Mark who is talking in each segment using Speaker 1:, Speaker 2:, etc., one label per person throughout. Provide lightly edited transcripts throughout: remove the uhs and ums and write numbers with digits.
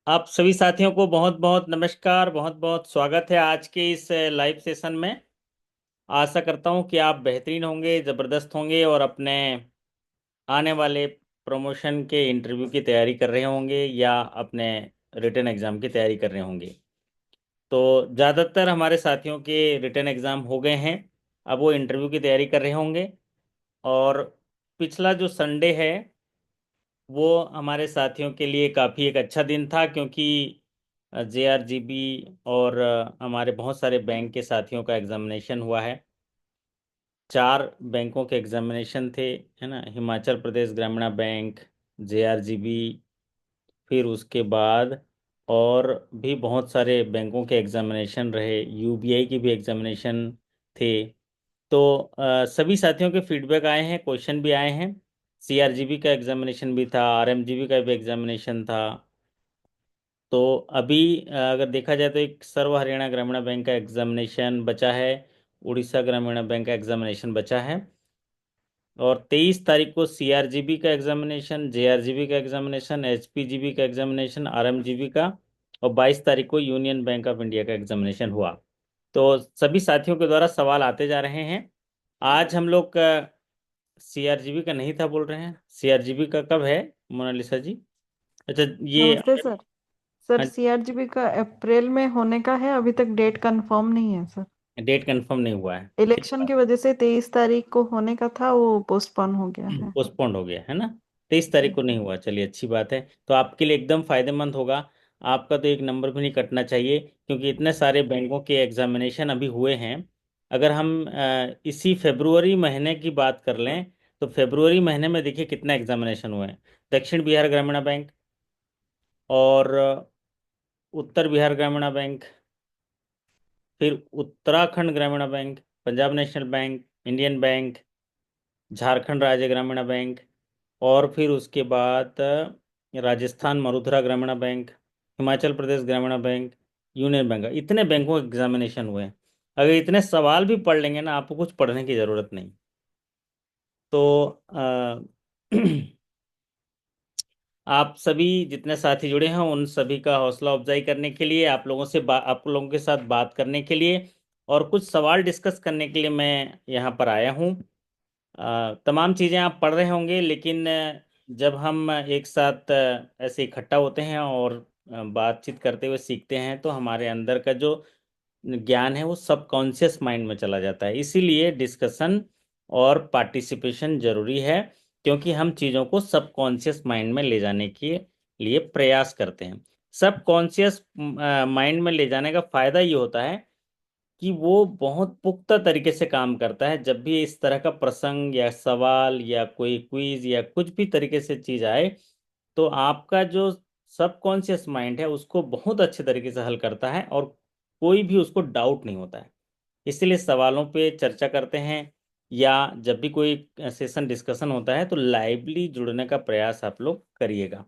Speaker 1: आप सभी साथियों को बहुत बहुत नमस्कार, बहुत बहुत स्वागत है आज के इस लाइव सेशन में। आशा करता हूं कि आप बेहतरीन होंगे, ज़बरदस्त होंगे और अपने आने वाले प्रमोशन के इंटरव्यू की तैयारी कर रहे होंगे या अपने रिटन एग्ज़ाम की तैयारी कर रहे होंगे। तो ज़्यादातर हमारे साथियों के रिटन एग्ज़ाम हो गए हैं, अब वो इंटरव्यू की तैयारी कर रहे होंगे। और पिछला जो संडे है वो हमारे साथियों के लिए काफ़ी एक अच्छा दिन था, क्योंकि JRGB और हमारे बहुत सारे बैंक के साथियों का एग्जामिनेशन हुआ है। 4 बैंकों के एग्जामिनेशन थे, है ना। हिमाचल प्रदेश ग्रामीण बैंक, JRGB, फिर उसके बाद और भी बहुत सारे बैंकों के एग्जामिनेशन रहे, UBI की भी एग्जामिनेशन थे। तो सभी साथियों के फीडबैक आए हैं, क्वेश्चन भी आए हैं। CRGB का एग्जामिनेशन भी था, RMGB का भी एग्जामिनेशन था। तो अभी अगर देखा जाए तो एक सर्व हरियाणा ग्रामीण बैंक का एग्जामिनेशन बचा है, उड़ीसा ग्रामीण बैंक का एग्जामिनेशन बचा है। और 23 तारीख को CRGB का एग्जामिनेशन, JRGB का एग्जामिनेशन, HPGB का एग्जामिनेशन, RMGB का, और 22 तारीख को यूनियन बैंक ऑफ इंडिया का एग्जामिनेशन हुआ। तो सभी साथियों के द्वारा सवाल आते जा रहे हैं। आज हम लोग CRGB का नहीं था बोल रहे हैं, CRGB का कब है मोनालिसा जी? अच्छा, ये
Speaker 2: नमस्ते सर। सर
Speaker 1: हाँ,
Speaker 2: सीआरजीबी का अप्रैल में होने का है, अभी तक डेट कंफर्म नहीं है सर।
Speaker 1: डेट कंफर्म नहीं हुआ है। ठीक
Speaker 2: इलेक्शन
Speaker 1: है,
Speaker 2: की वजह से 23 तारीख को होने का था, वो पोस्टपोन हो गया है।
Speaker 1: पोस्टपोन्ड हो गया है ना। 23 तारीख को नहीं हुआ, चलिए अच्छी बात है। तो आपके लिए एकदम फायदेमंद होगा। आपका तो एक नंबर भी नहीं कटना चाहिए, क्योंकि इतने सारे बैंकों के एग्जामिनेशन अभी हुए हैं। अगर हम इसी फरवरी महीने की बात कर लें, तो फरवरी महीने में देखिए कितना एग्जामिनेशन हुए हैं। दक्षिण बिहार ग्रामीण बैंक, और उत्तर बिहार ग्रामीण बैंक, फिर उत्तराखंड ग्रामीण bank, Punjab national bank, Indian bank, Jharkhand राज्य ग्रामीण बैंक, और फिर उसके बाद राजस्थान मरुधरा ग्रामीण बैंक, हिमाचल प्रदेश ग्रामीण बैंक, यूनियन बैंक। इतने बैंकों के एग्जामिनेशन हुए हैं। अगर इतने सवाल भी पढ़ लेंगे ना, आपको कुछ पढ़ने की ज़रूरत नहीं। तो आप सभी जितने साथी जुड़े हैं उन सभी का हौसला अफजाई करने के लिए, आप लोगों से आप लोगों के साथ बात करने के लिए और कुछ सवाल डिस्कस करने के लिए मैं यहाँ पर आया हूँ। तमाम चीज़ें आप पढ़ रहे होंगे, लेकिन जब हम एक साथ ऐसे इकट्ठा होते हैं और बातचीत करते हुए सीखते हैं, तो हमारे अंदर का जो ज्ञान है वो सबकॉन्शियस माइंड में चला जाता है। इसीलिए डिस्कशन और पार्टिसिपेशन जरूरी है, क्योंकि हम चीज़ों को सबकॉन्शियस माइंड में ले जाने के लिए प्रयास करते हैं। सबकॉन्शियस माइंड में ले जाने का फायदा ये होता है कि वो बहुत पुख्ता तरीके से काम करता है। जब भी इस तरह का प्रसंग या सवाल या कोई क्विज या कुछ भी तरीके से चीज आए, तो आपका जो सबकॉन्शियस माइंड है उसको बहुत अच्छे तरीके से हल करता है, और कोई भी उसको डाउट नहीं होता है। इसीलिए सवालों पे चर्चा करते हैं, या जब भी कोई सेशन डिस्कशन होता है तो लाइवली जुड़ने का प्रयास आप लोग करिएगा।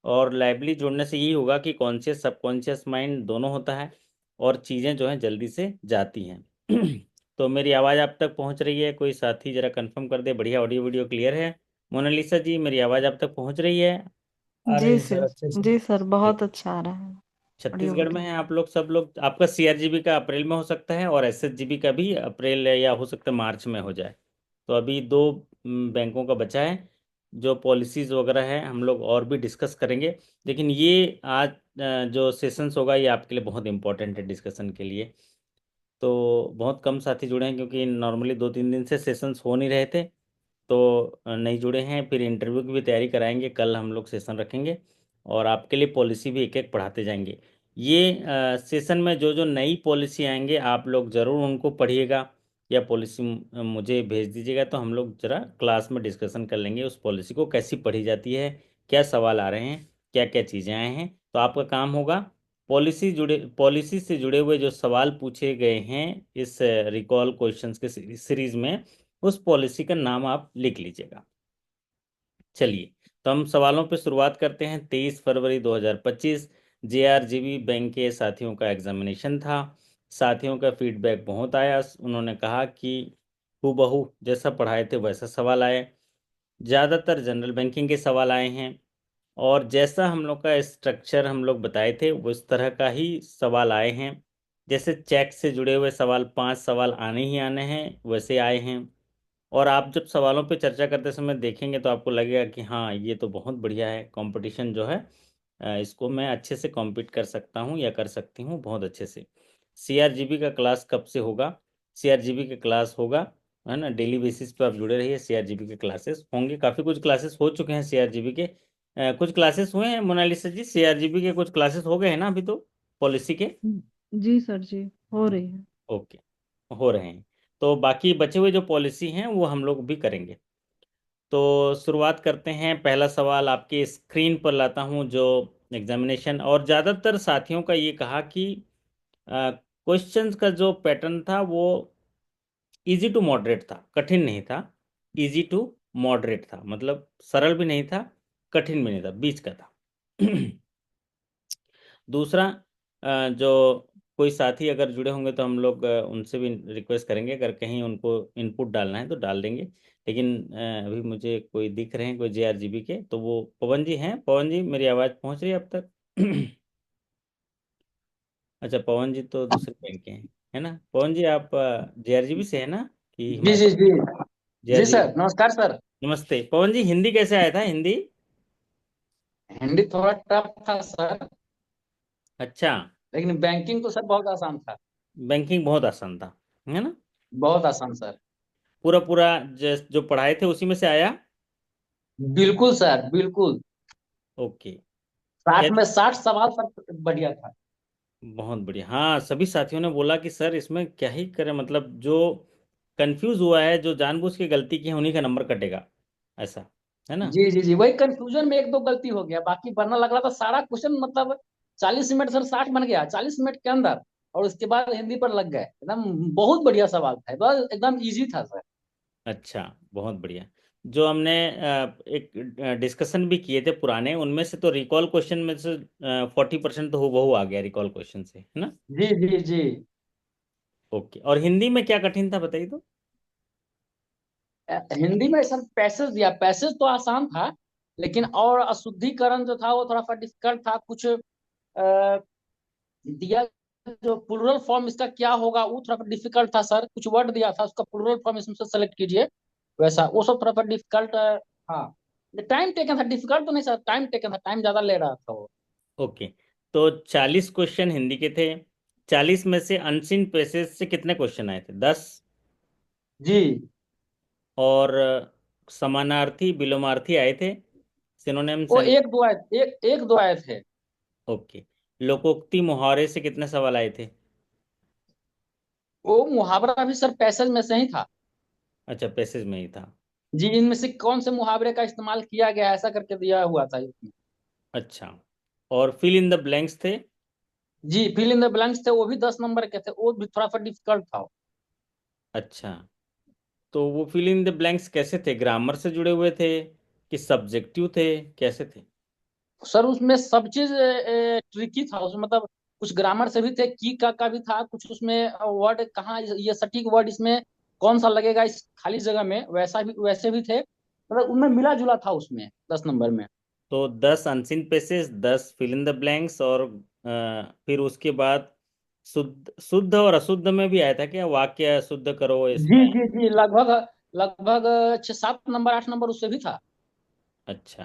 Speaker 1: और लाइवली जुड़ने से यही होगा कि कॉन्शियस सबकॉन्शियस माइंड दोनों होता है, और चीज़ें जो हैं जल्दी से जाती हैं। तो मेरी आवाज़ आप तक पहुंच रही है? कोई साथी जरा कंफर्म कर दे। बढ़िया, ऑडियो वीडियो क्लियर है? मोनालिसा जी, मेरी आवाज़ आप तक पहुंच रही है?
Speaker 3: आ रही
Speaker 2: जी
Speaker 3: है सर
Speaker 2: सर।
Speaker 3: अच्छे से।
Speaker 2: जी सर, बहुत अच्छा आ रहा है। ऑडियो
Speaker 1: छत्तीसगढ़ में
Speaker 2: वीडियो।
Speaker 1: हैं आप लोग, सब लोग? आपका CRGB का अप्रैल में हो सकता है, और SHGB का भी अप्रैल या हो सकता है मार्च में हो जाए। तो अभी 2 बैंकों का बचा है। जो पॉलिसीज़ वगैरह है हम लोग और भी डिस्कस करेंगे, लेकिन ये आज जो सेशंस होगा ये आपके लिए बहुत इंपॉर्टेंट है डिस्कशन के लिए। तो बहुत कम साथी जुड़े हैं, क्योंकि नॉर्मली 2-3 दिन से सेशंस हो नहीं रहे थे। तो नहीं जुड़े हैं, फिर इंटरव्यू की भी तैयारी कराएंगे। कल हम लोग सेशन रखेंगे और आपके लिए पॉलिसी भी एक एक पढ़ाते जाएंगे। ये सेशन में जो जो नई पॉलिसी आएंगे आप लोग ज़रूर उनको पढ़िएगा, या पॉलिसी मुझे भेज दीजिएगा, तो हम लोग ज़रा क्लास में डिस्कशन कर लेंगे उस पॉलिसी को कैसी पढ़ी जाती है, क्या सवाल आ रहे हैं, क्या क्या चीज़ें आए हैं। तो आपका काम होगा पॉलिसी से जुड़े हुए जो सवाल पूछे गए हैं इस रिकॉल क्वेश्चंस के सीरीज में, उस पॉलिसी का नाम आप लिख लीजिएगा। चलिए, तो हम सवालों पे शुरुआत करते हैं। 23 फरवरी 2025 JRGB बैंक के साथियों का एग्जामिनेशन था। साथियों का फीडबैक बहुत आया। उन्होंने कहा कि हूबहू जैसा पढ़ाए थे वैसा सवाल आए। ज़्यादातर जनरल बैंकिंग के सवाल आए हैं, और जैसा हम लोग का स्ट्रक्चर हम लोग बताए थे वो इस तरह का ही सवाल आए हैं। जैसे चेक से जुड़े हुए सवाल 5 सवाल आने ही आने हैं वैसे आए हैं। और आप जब सवालों पे चर्चा करते समय देखेंगे तो आपको लगेगा कि हाँ ये तो बहुत बढ़िया है, कंपटीशन जो है इसको मैं अच्छे से कॉम्पीट कर सकता हूँ या कर सकती हूँ बहुत अच्छे से। सीआरजीबी का क्लास कब से होगा? सीआरजीबी का क्लास होगा, है ना, डेली बेसिस पे आप जुड़े रहिए। सीआरजीबी के क्लासेस होंगे, काफ़ी कुछ क्लासेस हो चुके हैं सीआरजीबी के। कुछ क्लासेस हुए हैं मोनालिसा जी, सीआरजीबी के कुछ क्लासेस हो गए हैं ना अभी तो, पॉलिसी के?
Speaker 2: जी सर जी, हो रही है।
Speaker 1: ओके, हो रहे हैं। तो बाकी बचे हुए जो पॉलिसी हैं वो हम लोग भी करेंगे। तो शुरुआत करते हैं। पहला सवाल आपके स्क्रीन पर लाता हूं जो एग्जामिनेशन, और ज़्यादातर साथियों का ये कहा कि क्वेश्चंस का जो पैटर्न था वो इजी टू मॉडरेट था, कठिन नहीं था। इजी टू मॉडरेट था, मतलब सरल भी नहीं था, कठिन भी नहीं था, बीच का था। दूसरा, जो कोई साथी अगर जुड़े होंगे तो हम लोग उनसे भी रिक्वेस्ट करेंगे, अगर कहीं उनको इनपुट डालना है तो डाल देंगे। लेकिन अभी मुझे कोई दिख रहे हैं कोई जेआरजीबी के, तो वो पवन जी हैं। पवन जी मेरी आवाज़ पहुंच रही है अब तक? अच्छा, पवन जी तो दूसरे बैंक के हैं, है ना? पवन जी आप जेआरजीबी से है ना, कि
Speaker 3: जी जी
Speaker 1: हिमाचल?
Speaker 3: जी। जी
Speaker 1: जेआरजीबी।
Speaker 3: सर, नमस्कार सर।
Speaker 1: नमस्ते पवन जी, हिंदी कैसे आया था, हिंदी?
Speaker 3: हिंदी थोड़ा टफ था सर,
Speaker 1: अच्छा।
Speaker 3: लेकिन बैंकिंग तो सर बहुत आसान था।
Speaker 1: बैंकिंग बहुत आसान था, है ना?
Speaker 3: बहुत आसान सर।
Speaker 1: पूरा पूरा जो पढ़ाए थे उसी में से आया?
Speaker 3: बिल्कुल सर, बिल्कुल।
Speaker 1: ओके।
Speaker 3: 60
Speaker 1: कैसे?
Speaker 3: में 60 सवाल सर, बढ़िया था।
Speaker 1: बहुत बढ़िया। हाँ, सभी साथियों ने बोला कि सर इसमें क्या ही करें, मतलब जो कंफ्यूज हुआ है, जो जानबूझ के गलती की है उन्हीं का नंबर कटेगा, ऐसा, है ना?
Speaker 3: जी जी जी, वही कंफ्यूजन में एक दो गलती हो गया, बाकी बनना लग रहा था सारा क्वेश्चन, मतलब 40 मिनट सर, 60 बन गया 40 मिनट के अंदर। और उसके बाद हिंदी पर लग गए एकदम। बहुत बढ़िया सवाल था, बस एकदम इजी था सर।
Speaker 1: अच्छा, बहुत बढ़िया। जो हमने एक डिस्कशन भी किए थे पुराने, उनमें से तो रिकॉल क्वेश्चन में से 40% तो हूबहू आ गया रिकॉल क्वेश्चन से, है ना?
Speaker 3: जी जी जी।
Speaker 1: ओके, और हिंदी में क्या कठिन था बताइए तो?
Speaker 3: हिंदी में सर पैसेज दिया, पैसेज तो आसान था, लेकिन और अशुद्धिकरण जो था वो थोड़ा सा डिफिकल्ट था कुछ। दिया, जो प्लुरल फॉर्म इसका क्या होगा वो थोड़ा सा डिफिकल्ट था सर, कुछ वर्ड दिया था उसका प्लुरल फॉर्म इसमें से सेलेक्ट कीजिए, वैसा वो सब थोड़ा सा डिफिकल्ट। हाँ, टाइम टेकन था, डिफिकल्ट तो नहीं सर, टाइम टेकन था, टाइम ज्यादा ले रहा था वो।
Speaker 1: ओके, तो 40 क्वेश्चन हिंदी के थे। 40 में से अनसीन पैसेज से कितने क्वेश्चन आए थे? 10।
Speaker 3: जी।
Speaker 1: और समानार्थी विलोमार्थी आए थे, सिनोनिम्स
Speaker 3: वो
Speaker 1: एंड।
Speaker 3: एक दो आए, एक दो आए थे।
Speaker 1: ओके, लोकोक्ति मुहावरे से कितने सवाल आए थे?
Speaker 3: वो मुहावरा भी सर पैसेज में से ही था।
Speaker 1: अच्छा, पैसेज में ही था।
Speaker 3: जी, इनमें से कौन से मुहावरे का इस्तेमाल किया गया है, ऐसा करके दिया हुआ था इसमें।
Speaker 1: अच्छा, और फिल इन द ब्लैंक्स थे?
Speaker 3: जी, फिल इन द ब्लैंक्स थे, वो भी 10 नंबर के थे, वो भी थोड़ा सा डिफिकल्ट था।
Speaker 1: अच्छा, तो वो फिल इन द ब्लैंक्स कैसे थे, ग्रामर से जुड़े हुए थे कि सब्जेक्टिव थे, कैसे थे?
Speaker 3: सर उसमें सब चीज ट्रिकी था उसमें, मतलब कुछ ग्रामर से भी थे, की का भी था कुछ उसमें, वर्ड कहाँ ये सटीक वर्ड इसमें कौन सा लगेगा इस खाली जगह में, वैसा भी वैसे भी थे, मतलब उनमें मिला जुला था उसमें 10 नंबर में।
Speaker 1: तो 10 unseen passage, 10 fill in the blanks, और फिर उसके बाद शुद्ध शुद्ध और अशुद्ध में भी आया था क्या, वाक्य शुद्ध करो
Speaker 3: जी
Speaker 1: इसमें?
Speaker 3: जी जी, लगभग लगभग 6 7 नंबर 8 नंबर उससे भी था।
Speaker 1: अच्छा,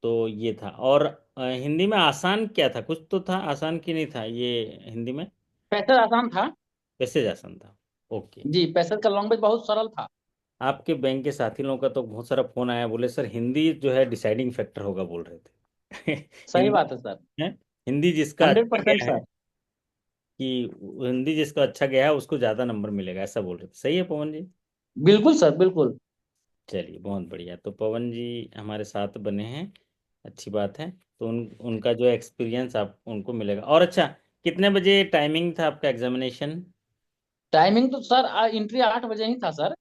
Speaker 1: तो ये था। और हिंदी में आसान क्या था, कुछ तो था आसान की नहीं था ये हिंदी में?
Speaker 3: पैसेज आसान था।
Speaker 1: पैसेज आसान था। ओके।
Speaker 3: जी, पैसेज का लैंग्वेज बहुत सरल था।
Speaker 1: आपके बैंक के साथी लोगों का तो बहुत सारा फोन आया, बोले सर हिंदी जो है डिसाइडिंग फैक्टर होगा, बोल रहे थे।
Speaker 3: सही
Speaker 1: हिंदी
Speaker 3: बात है सर।
Speaker 1: है, हिंदी जिसका
Speaker 3: हंड्रेड
Speaker 1: अच्छा
Speaker 3: परसेंट
Speaker 1: गया है,
Speaker 3: सर।
Speaker 1: कि हिंदी जिसका अच्छा गया है उसको ज़्यादा नंबर मिलेगा, ऐसा बोल रहे थे। सही है पवन जी?
Speaker 3: बिल्कुल सर, बिल्कुल।
Speaker 1: चलिए, बहुत बढ़िया। तो पवन जी हमारे साथ बने हैं, अच्छी बात है। तो उनका जो एक्सपीरियंस आप उनको मिलेगा। और अच्छा, कितने बजे टाइमिंग था आपका एग्जामिनेशन?
Speaker 3: टाइमिंग तो सर एंट्री 8 बजे ही था सर।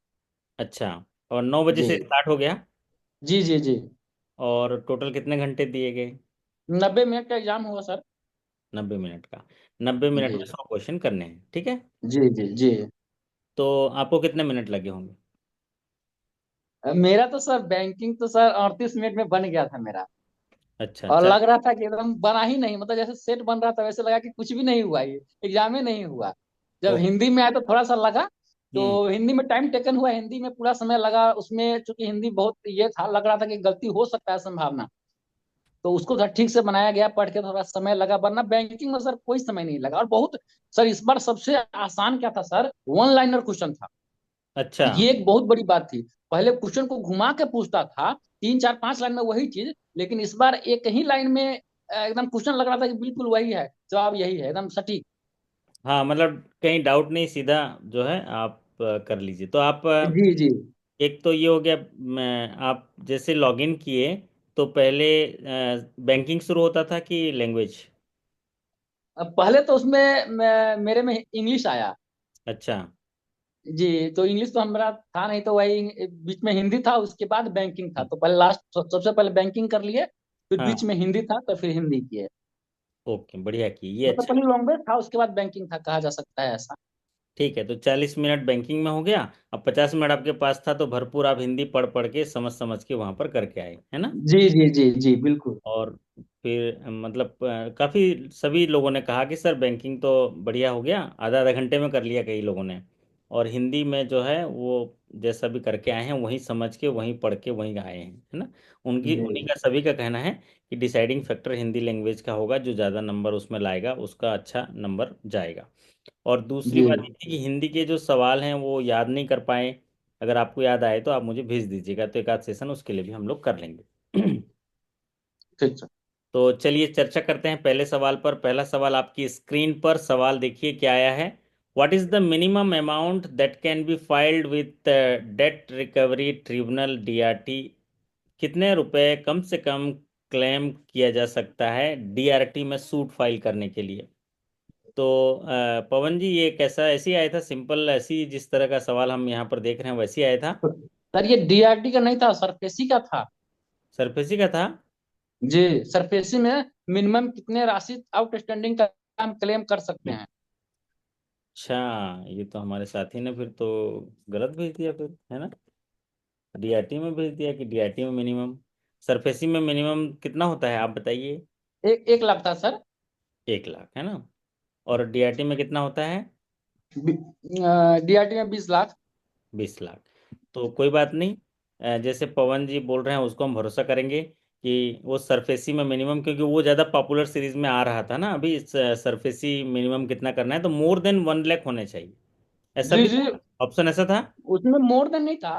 Speaker 1: अच्छा, और 9 बजे
Speaker 3: जी
Speaker 1: से स्टार्ट हो गया?
Speaker 3: जी जी जी।
Speaker 1: और टोटल कितने घंटे दिए गए?
Speaker 3: 90 मिनट का एग्जाम हुआ सर।
Speaker 1: 90 मिनट का। 90 मिनट में
Speaker 3: जी
Speaker 1: 100 क्वेश्चन करने हैं, ठीक है?
Speaker 3: जी जी जी।
Speaker 1: तो आपको कितने मिनट लगे होंगे?
Speaker 3: मेरा तो सर बैंकिंग तो सर 38 मिनट में बन गया था मेरा।
Speaker 1: अच्छा
Speaker 3: और
Speaker 1: अच्छा।
Speaker 3: लग रहा था कि एकदम बना ही नहीं, मतलब जैसे सेट बन रहा था वैसे लगा कि कुछ भी नहीं हुआ, ये एग्जाम ही नहीं हुआ। जब
Speaker 1: ओ।
Speaker 3: हिंदी में आया तो थोड़ा सा लगा।
Speaker 1: हम्म।
Speaker 3: तो हिंदी में टाइम टेकन हुआ, हिंदी में पूरा समय लगा उसमें, चूंकि हिंदी बहुत ये था, लग रहा था कि गलती हो सकता है संभावना। तो उसको थोड़ा ठीक से बनाया गया, पढ़ के थोड़ा समय लगा, वरना बैंकिंग में सर कोई समय नहीं लगा। और बहुत, सर इस बार सबसे आसान क्या था सर, वन लाइनर क्वेश्चन था।
Speaker 1: अच्छा।
Speaker 3: ये एक बहुत बड़ी बात थी। पहले क्वेश्चन को घुमा के पूछता था, 3 4 5 लाइन में वही चीज, लेकिन इस बार एक ही लाइन में एकदम क्वेश्चन लग रहा था कि बिल्कुल वही है, जवाब यही है, एकदम सटीक।
Speaker 1: हाँ मतलब कहीं डाउट नहीं, सीधा जो है आप कर लीजिए। तो आप
Speaker 3: जी जी।
Speaker 1: एक तो ये हो गया, आप जैसे लॉगिन किए तो पहले बैंकिंग शुरू होता था कि लैंग्वेज?
Speaker 3: अब पहले तो उसमें मेरे में इंग्लिश आया।
Speaker 1: अच्छा।
Speaker 3: जी, तो इंग्लिश तो हमारा था नहीं, तो वही बीच में हिंदी था, उसके बाद बैंकिंग था। तो पहले लास्ट सबसे पहले बैंकिंग कर लिए, फिर बीच
Speaker 1: हाँ।
Speaker 3: में हिंदी था, तो फिर हिंदी किए।
Speaker 1: ओके, बढ़िया की ये
Speaker 3: मतलब
Speaker 1: अच्छा।
Speaker 3: पहले लैंग्वेज था, उसके बाद बैंकिंग था, कहा जा सकता है ऐसा।
Speaker 1: ठीक है, तो 40 मिनट बैंकिंग में हो गया। अब 50 मिनट आपके पास था, तो भरपूर आप हिंदी पढ़ पढ़ के समझ समझ के वहां पर करके आए, है ना?
Speaker 3: जी जी जी जी बिल्कुल।
Speaker 1: और फिर मतलब काफी सभी लोगों ने कहा कि सर बैंकिंग तो बढ़िया हो गया, आधा आधा घंटे में कर लिया कई लोगों ने। और हिंदी में जो है वो जैसा भी करके आए हैं वहीं समझ के वहीं पढ़ के वहीं आए हैं, है ना? उनकी
Speaker 3: जी
Speaker 1: उन्हीं का सभी का कहना है कि डिसाइडिंग फैक्टर हिंदी लैंग्वेज का होगा, जो ज़्यादा नंबर उसमें लाएगा उसका अच्छा नंबर जाएगा। और दूसरी
Speaker 3: जी।
Speaker 1: बात ये थी कि हिंदी के जो सवाल हैं वो याद नहीं कर पाए। अगर आपको याद आए तो आप मुझे भेज दीजिएगा, तो एक आध सेशन उसके लिए भी हम लोग कर लेंगे।
Speaker 3: ठीक है।
Speaker 1: तो चलिए चर्चा करते हैं पहले सवाल पर। पहला सवाल आपकी स्क्रीन पर, सवाल देखिए क्या आया है। What is the minimum amount that can be filed with date recovery tribunal DRT? कितने रुपए कम से कम क्लेम किया जा सकता है डीआरटी में सूट फाइल करने के लिए? तो पवन जी, ये कैसा ऐसे ही आया था, सिंपल ऐसी जिस तरह का सवाल हम यहाँ पर देख रहे हैं वैसे ही आया था?
Speaker 3: तो सर ये डीआरडी का नहीं था, सरफेसी का था।
Speaker 1: सरफेसी का था?
Speaker 3: जी, सरफेसी में मिनिमम कितने राशि आउटस्टैंडिंग का हम क्लेम कर सकते हैं।
Speaker 1: अच्छा, ये तो हमारे साथी ने फिर तो गलत भेज दिया फिर, है ना? डीआरटी में भेज दिया कि डीआरटी में मिनिमम। सरफेसी में मिनिमम कितना होता है आप बताइए?
Speaker 3: 1 लाख था सर।
Speaker 1: 1 लाख, है ना? और डीआरटी में कितना होता है?
Speaker 3: डीआरडी में 20 लाख।
Speaker 1: 20 लाख। तो कोई बात नहीं, जैसे पवन जी बोल रहे हैं उसको हम भरोसा करेंगे कि वो सरफेसी में मिनिमम, क्योंकि वो ज़्यादा पॉपुलर सीरीज में आ रहा था ना अभी। सरफेसी मिनिमम कितना करना है, तो मोर देन 1 लाख होने चाहिए, ऐसा
Speaker 3: जी
Speaker 1: भी
Speaker 3: जी।
Speaker 1: था? ऑप्शन ऐसा था?
Speaker 3: उसमें मोर देन नहीं था।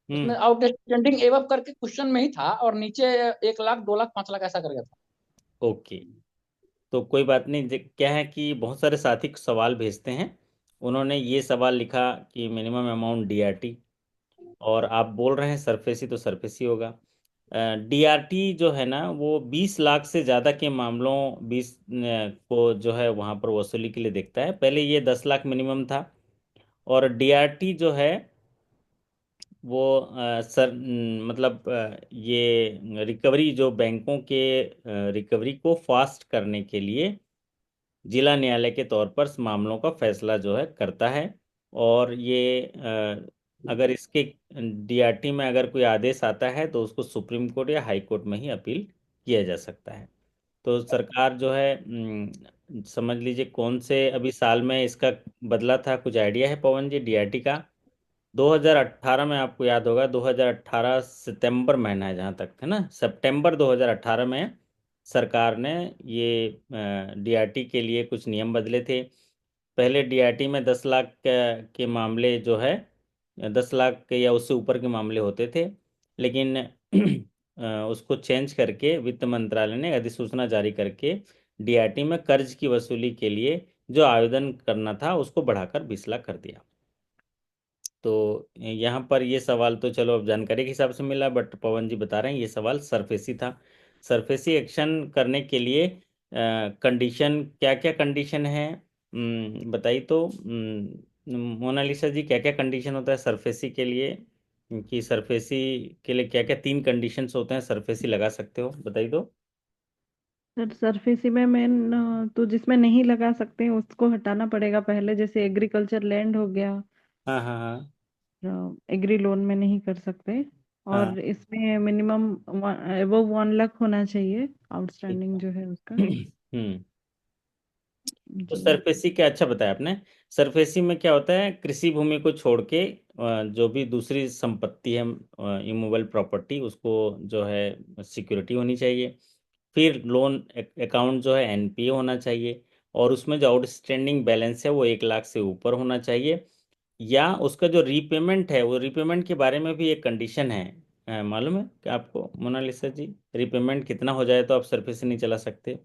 Speaker 3: उसमें
Speaker 1: हम्म।
Speaker 3: आउटस्टैंडिंग एवब करके क्वेश्चन में ही था, और नीचे 1 लाख 2 लाख 5 लाख ऐसा करके था।
Speaker 1: ओके। तो कोई बात नहीं, क्या है कि बहुत सारे साथी सवाल भेजते हैं। उन्होंने ये सवाल लिखा कि मिनिमम अमाउंट डीआरटी, और आप बोल रहे हैं सरफेसी, तो सरफेसी होगा। डीआरटी जो है ना वो 20 लाख से ज़्यादा के मामलों, 20 को जो है वहाँ पर वसूली के लिए देखता है। पहले ये 10 लाख मिनिमम था। और डीआरटी जो है वो मतलब ये रिकवरी, जो बैंकों के रिकवरी को फास्ट करने के लिए जिला न्यायालय के तौर पर मामलों का फैसला जो है करता है। और ये अगर इसके डीआरटी में अगर कोई आदेश आता है तो उसको सुप्रीम कोर्ट या हाई कोर्ट में ही अपील किया जा सकता है। तो सरकार जो है समझ लीजिए कौन से अभी साल में इसका बदला था, कुछ आइडिया है पवन जी डीआरटी का? 2018 में, आपको याद होगा 2018 सितंबर महीना है जहाँ तक है ना, सितंबर 2018 में सरकार ने ये डीआरटी के लिए कुछ नियम बदले थे। पहले डीआरटी में 10 लाख के मामले जो है, 10 लाख के या उससे ऊपर के मामले होते थे। लेकिन उसको चेंज करके वित्त मंत्रालय ने अधिसूचना जारी करके डीआरटी में कर्ज की वसूली के लिए जो आवेदन करना था उसको बढ़ाकर 20 लाख कर दिया। तो यहाँ पर ये सवाल तो चलो अब जानकारी के हिसाब से मिला, बट पवन जी बता रहे हैं ये सवाल सरफेसी था। सरफेसी एक्शन करने के लिए कंडीशन, क्या क्या कंडीशन है बताइए तो। मोनालिसा जी, क्या क्या कंडीशन होता है सरफेसी के लिए? कि सरफेसी के लिए क्या क्या 3 कंडीशंस होते हैं सरफेसी लगा सकते हो, बताइए तो।
Speaker 2: सर सरफेसी में मेन तो जिसमें नहीं लगा सकते उसको हटाना पड़ेगा पहले, जैसे एग्रीकल्चर लैंड हो गया।
Speaker 1: हाँ हाँ हाँ।
Speaker 2: एग्री लोन में नहीं कर सकते।
Speaker 1: हाँ।
Speaker 2: और इसमें मिनिमम वो 1 लाख होना चाहिए
Speaker 1: ठीक
Speaker 2: आउटस्टैंडिंग
Speaker 1: है।
Speaker 2: जो है उसका।
Speaker 1: तो
Speaker 2: जी।
Speaker 1: सरफेसी क्या अच्छा बताया आपने। सरफेसी में क्या होता है, कृषि भूमि को छोड़ के जो भी दूसरी संपत्ति है, इमूवेबल प्रॉपर्टी, उसको जो है सिक्योरिटी होनी चाहिए। फिर लोन अकाउंट जो है एनपीए होना चाहिए, और उसमें जो आउटस्टैंडिंग बैलेंस है वो 1 लाख से ऊपर होना चाहिए। या उसका जो रीपेमेंट है, वो रीपेमेंट के बारे में भी एक कंडीशन है। मालूम है कि आपको मोनालिसा जी, रीपेमेंट कितना हो जाए तो आप सरफेसी नहीं चला सकते?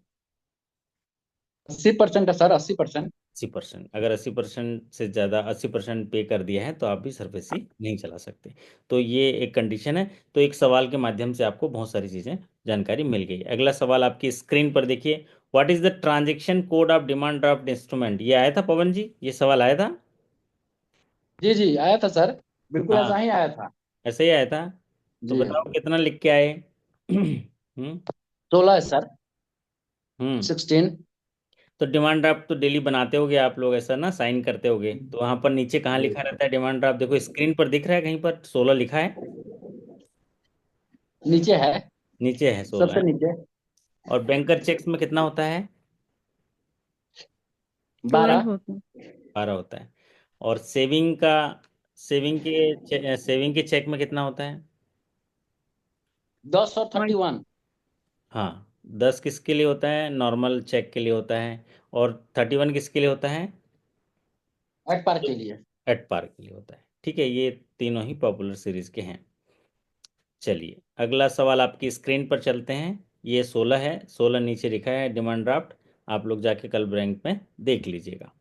Speaker 3: 80% है सर, 80%।
Speaker 1: 80%, अगर 80% से ज़्यादा 80% पे कर दिया है तो आप भी सरफेसी नहीं चला सकते। तो ये एक कंडीशन है। तो एक सवाल के माध्यम से आपको बहुत सारी चीज़ें जानकारी मिल गई। अगला सवाल आपकी स्क्रीन पर देखिए। What is the transaction code of demand draft instrument? ये आया था पवन जी, ये सवाल आया था?
Speaker 3: जी जी आया था सर, बिल्कुल
Speaker 1: हाँ,
Speaker 3: ऐसा ही आया था।
Speaker 1: ऐसे ही आया था। तो
Speaker 3: जी।
Speaker 1: बताओ कितना लिख के आए? हम्म।
Speaker 3: 16 है सर।
Speaker 1: हम्म।
Speaker 3: 16।
Speaker 1: तो डिमांड ड्राफ्ट तो डेली बनाते होगे आप लोग, ऐसा ना, साइन करते होगे, तो वहां पर नीचे कहाँ
Speaker 3: जी।
Speaker 1: लिखा रहता है डिमांड ड्राफ्ट? देखो स्क्रीन पर दिख रहा है कहीं पर 16 लिखा है?
Speaker 3: नीचे है,
Speaker 1: नीचे है 16
Speaker 3: सबसे
Speaker 1: है।
Speaker 3: नीचे।
Speaker 1: और बैंकर चेक्स में कितना होता है?
Speaker 3: 12।
Speaker 2: 12 होता है।
Speaker 1: 12 होता है। और सेविंग के चेक में कितना होता है?
Speaker 3: 10 और
Speaker 1: हाँ।
Speaker 3: 31।
Speaker 1: हाँ, 10 किसके लिए होता है? नॉर्मल चेक के लिए होता है। और 31 किसके लिए होता है?
Speaker 3: एट पार के लिए।
Speaker 1: एट पार के लिए होता है। ठीक है, ये तीनों ही पॉपुलर सीरीज के हैं। चलिए अगला सवाल आपकी स्क्रीन पर चलते हैं। ये 16 है, 16 नीचे लिखा है डिमांड ड्राफ्ट। आप लोग जाके कल बैंक में देख लीजिएगा।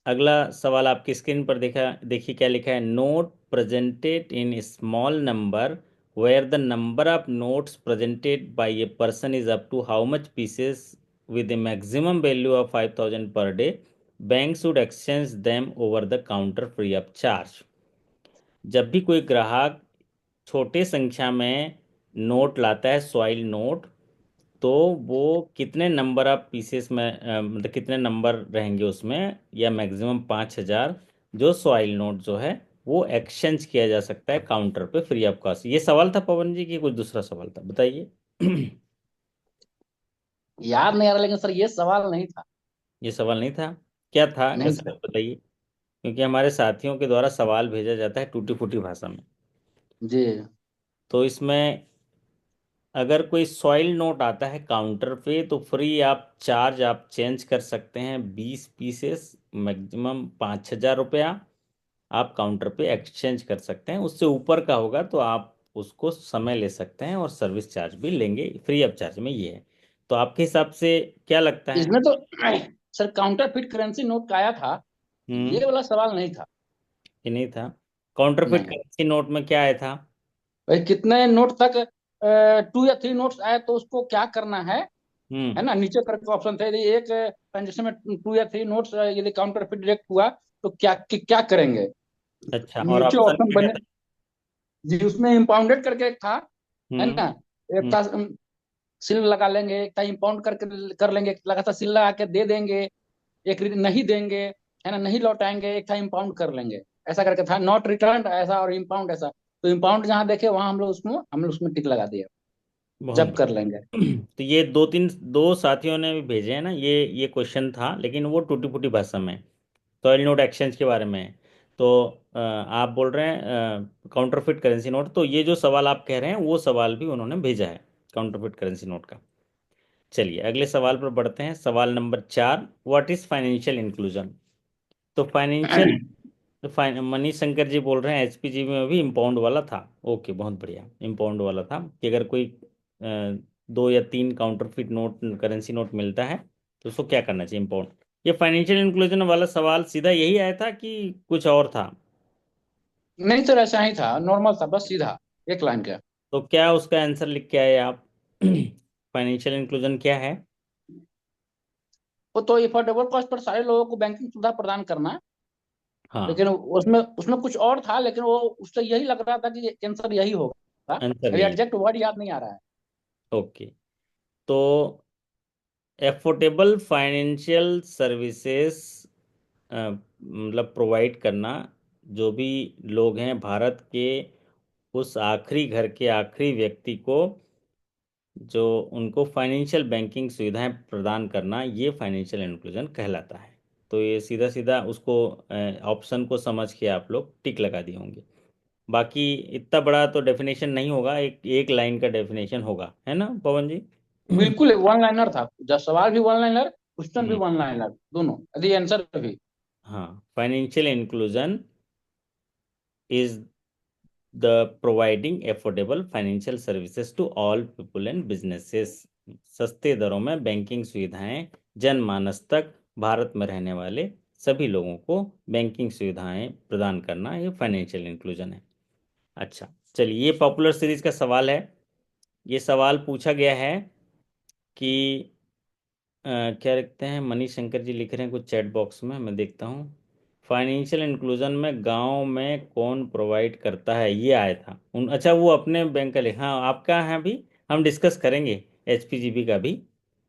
Speaker 1: अगला सवाल आपकी स्क्रीन पर देखिए क्या लिखा है। Note presented in small number where the number of notes presented by a person is up to how much pieces with a maximum value of 5,000 per day, bank should exchange them over the counter free of charge. जब भी कोई ग्राहक छोटे संख्या में note लाता है, soil note, तो वो कितने नंबर ऑफ पीसेस में, मतलब कितने नंबर रहेंगे उसमें, या मैक्सिमम 5,000 जो सॉइल नोट जो है वो एक्सचेंज किया जा सकता है काउंटर पे फ्री ऑफ कॉस्ट। ये सवाल था पवन जी की कुछ दूसरा सवाल था, बताइए।
Speaker 3: याद नहीं आ रहा, लेकिन सर ये सवाल नहीं था।
Speaker 1: ये सवाल नहीं था? क्या था अगर
Speaker 3: नहीं
Speaker 1: सच
Speaker 3: था।
Speaker 1: बताइए, क्योंकि हमारे साथियों के द्वारा सवाल भेजा जाता है टूटी फूटी भाषा में।
Speaker 3: जी।
Speaker 1: तो इसमें अगर कोई सॉइल नोट आता है काउंटर पे तो फ्री आप चार्ज आप चेंज कर सकते हैं 20 पीसेस, मैक्सिमम 5,000 रुपया आप काउंटर पे एक्सचेंज कर सकते हैं। उससे ऊपर का होगा तो आप उसको समय ले सकते हैं और सर्विस चार्ज भी लेंगे, फ्री ऑफ चार्ज में ये है। तो आपके हिसाब से क्या लगता है?
Speaker 3: इसमें तो sir counter fit currency note का आया था,
Speaker 1: हम्म।
Speaker 3: ये वाला सवाल नहीं था।
Speaker 1: ये नहीं था? काउंटरफेट
Speaker 3: नहीं।
Speaker 1: करेंसी नोट में क्या आया था?
Speaker 3: भाई कितने नोट तक 2 या 3 नोट्स आए तो उसको क्या करना है
Speaker 1: हम्म।
Speaker 3: ना, नीचे करके ऑप्शन थे, यदि एक ट्रांजेक्शन में 2 या 3 नोट्स यदि काउंटर फिट डायरेक्ट हुआ तो क्या करेंगे।
Speaker 1: अच्छा, और
Speaker 3: नीचे
Speaker 1: ऑप्शन
Speaker 3: ऑप्शन
Speaker 1: क्या क्या
Speaker 3: बने।
Speaker 1: था?
Speaker 3: जी, उसमें इम्पाउंडेड करके एक था, है
Speaker 1: हम्म।
Speaker 3: ना। एक
Speaker 1: हम्म।
Speaker 3: था सील लगा लेंगे, एक था इम्पाउंड करके कर लेंगे, एक लगातार सील लगा के दे देंगे, एक नहीं देंगे, है ना, नहीं लौटाएंगे, एक था इम्पाउंड कर लेंगे। ऐसा करके था, नॉट रिटर्न ऐसा और इम्पाउंड ऐसा। तो इम्पाउंड जहाँ देखे वहां हम लोग उसमें टिक लगा दिया,
Speaker 1: बहुत
Speaker 3: जब कर लेंगे।
Speaker 1: बढ़िया। तो ये दो साथियों ने भी भेजे हैं ना, ये क्वेश्चन था, लेकिन वो टूटी फूटी भाषा में सॉइल नोट एक्सचेंज के बारे में है। तो आप बोल रहे हैं काउंटरफिट करेंसी नोट, तो ये जो सवाल आप कह रहे हैं वो सवाल भी उन्होंने भेजा है काउंटरफिट करेंसी नोट का। चलिए अगले सवाल पर बढ़ते हैं। सवाल number 4, what is financial inclusion? तो मनीष शंकर जी बोल रहे हैं एचपीजी में भी इम्पाउंड वाला था। ओके, बहुत बढ़िया, इम्पाउंड वाला था कि अगर कोई 2 या 3 काउंटरफिट नोट करेंसी नोट मिलता है तो उसको क्या करना चाहिए, इम्पाउंड। ये फाइनेंशियल इंक्लूजन वाला सवाल सीधा यही आया था कि कुछ और था?
Speaker 3: नहीं सर, ऐसा ही था, नॉर्मल था, बस सीधा एक लाइन का।
Speaker 1: तो क्या उसका आंसर लिख के आए आप? फाइनेंशियल इंक्लूजन क्या है?
Speaker 3: वो तो अफोर्डेबल कॉस्ट पर सारे लोगों को बैंकिंग सुविधा प्रदान करना है।
Speaker 1: हाँ,
Speaker 3: लेकिन उसमें उसमें कुछ और था, लेकिन वो उससे यही लग रहा था कि आंसर यही होगा।
Speaker 1: आंसर
Speaker 3: अभी
Speaker 1: यही।
Speaker 3: एग्जैक्ट वर्ड याद नहीं आ रहा है।
Speaker 1: ओके। तो एफोर्डेबल फाइनेंशियल सर्विसेज मतलब प्रोवाइड करना, जो भी लोग हैं भारत के उस आखिरी घर के आखिरी व्यक्ति को जो उनको फाइनेंशियल बैंकिंग सुविधाएं प्रदान करना, ये फाइनेंशियल इंक्लूजन कहलाता है। तो ये सीधा सीधा उसको ऑप्शन को समझ के आप लोग टिक लगा दिए होंगे। बाकी इतना बड़ा तो डेफिनेशन नहीं होगा, एक एक लाइन का डेफिनेशन होगा, है ना पवन जी?
Speaker 3: बिल्कुल वन लाइनर था, जब सवाल भी वन लाइनर, क्वेश्चन भी
Speaker 1: हम्म,
Speaker 3: वन लाइनर, दोनों यदि आंसर भी।
Speaker 1: हाँ, financial inclusion is the providing affordable financial services to all people and businesses। सस्ते दरों में बैंकिंग सुविधाएं जनमानस तक, भारत में रहने वाले सभी लोगों को बैंकिंग सुविधाएं प्रदान करना, ये फाइनेंशियल इंक्लूजन है। अच्छा, चलिए, ये पॉपुलर सीरीज का सवाल है। ये सवाल पूछा गया है कि क्या लिखते हैं, मनीष शंकर जी लिख रहे हैं कुछ चैट बॉक्स में, मैं देखता हूँ। फाइनेंशियल इंक्लूजन में गांव में कौन प्रोवाइड करता है, ये आया था अच्छा, वो अपने बैंक का लिखा, हाँ आपका है भी, हम डिस्कस करेंगे एचपीजीबी का भी,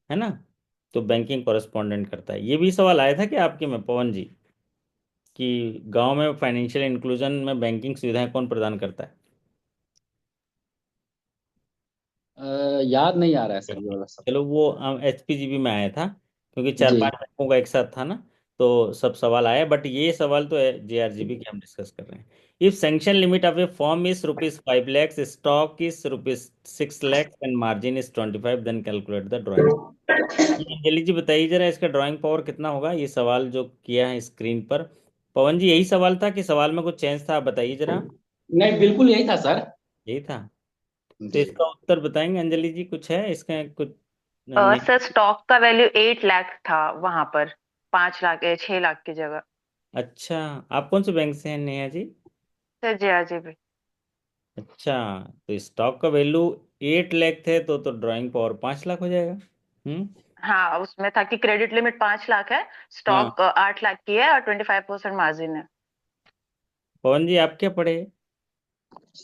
Speaker 1: है ना? तो बैंकिंग कॉरेस्पॉन्डेंट करता है, ये भी सवाल आया था कि आपके में पवन जी, कि गांव में फाइनेंशियल इंक्लूजन में बैंकिंग सुविधाएं कौन प्रदान करता है?
Speaker 3: याद नहीं आ रहा है सर ये वाला सब।
Speaker 1: चलो, वो एचपीजीबी में आया था, क्योंकि चार
Speaker 3: जी।
Speaker 1: पांच बैंकों का एक साथ था ना, तो सब सवाल आया, बट ये सवाल तो जेआरजीबी के हम डिस्कस कर रहे हैं। If sanction limit of a form is ₹5 lakhs, stock is ₹6 lakhs and margin is 25, then calculate the drawing. Anjali ji बताइए जरा, इसका ड्राइंग पावर कितना होगा, ये सवाल जो किया है स्क्रीन पर। पवन जी, यही सवाल था कि सवाल में कुछ चेंज था, आप बताइए जरा।
Speaker 3: नहीं, बिल्कुल यही था सर।
Speaker 1: यही था? तो
Speaker 3: जी।
Speaker 1: इसका उत्तर बताएंगे अंजलि जी, कुछ है इसका कुछ? नहीं।
Speaker 4: सर स्टॉक का वैल्यू 8 लाख था वहां पर, 5 लाख 6 लाख की जगह।
Speaker 1: अच्छा, आप कौन से बैंक से हैं नेहा जी?
Speaker 4: Sir JRJB।
Speaker 1: अच्छा, तो स्टॉक का वैल्यू 8 लाख थे, तो ड्राइंग पावर 5 लाख हो जाएगा। हम्म।
Speaker 4: हाँ, उसमें था कि क्रेडिट लिमिट 5 लाख है,
Speaker 1: हाँ,
Speaker 4: स्टॉक 8 लाख की है और 25% मार्जिन है।
Speaker 1: पवन जी आप क्या पढ़े?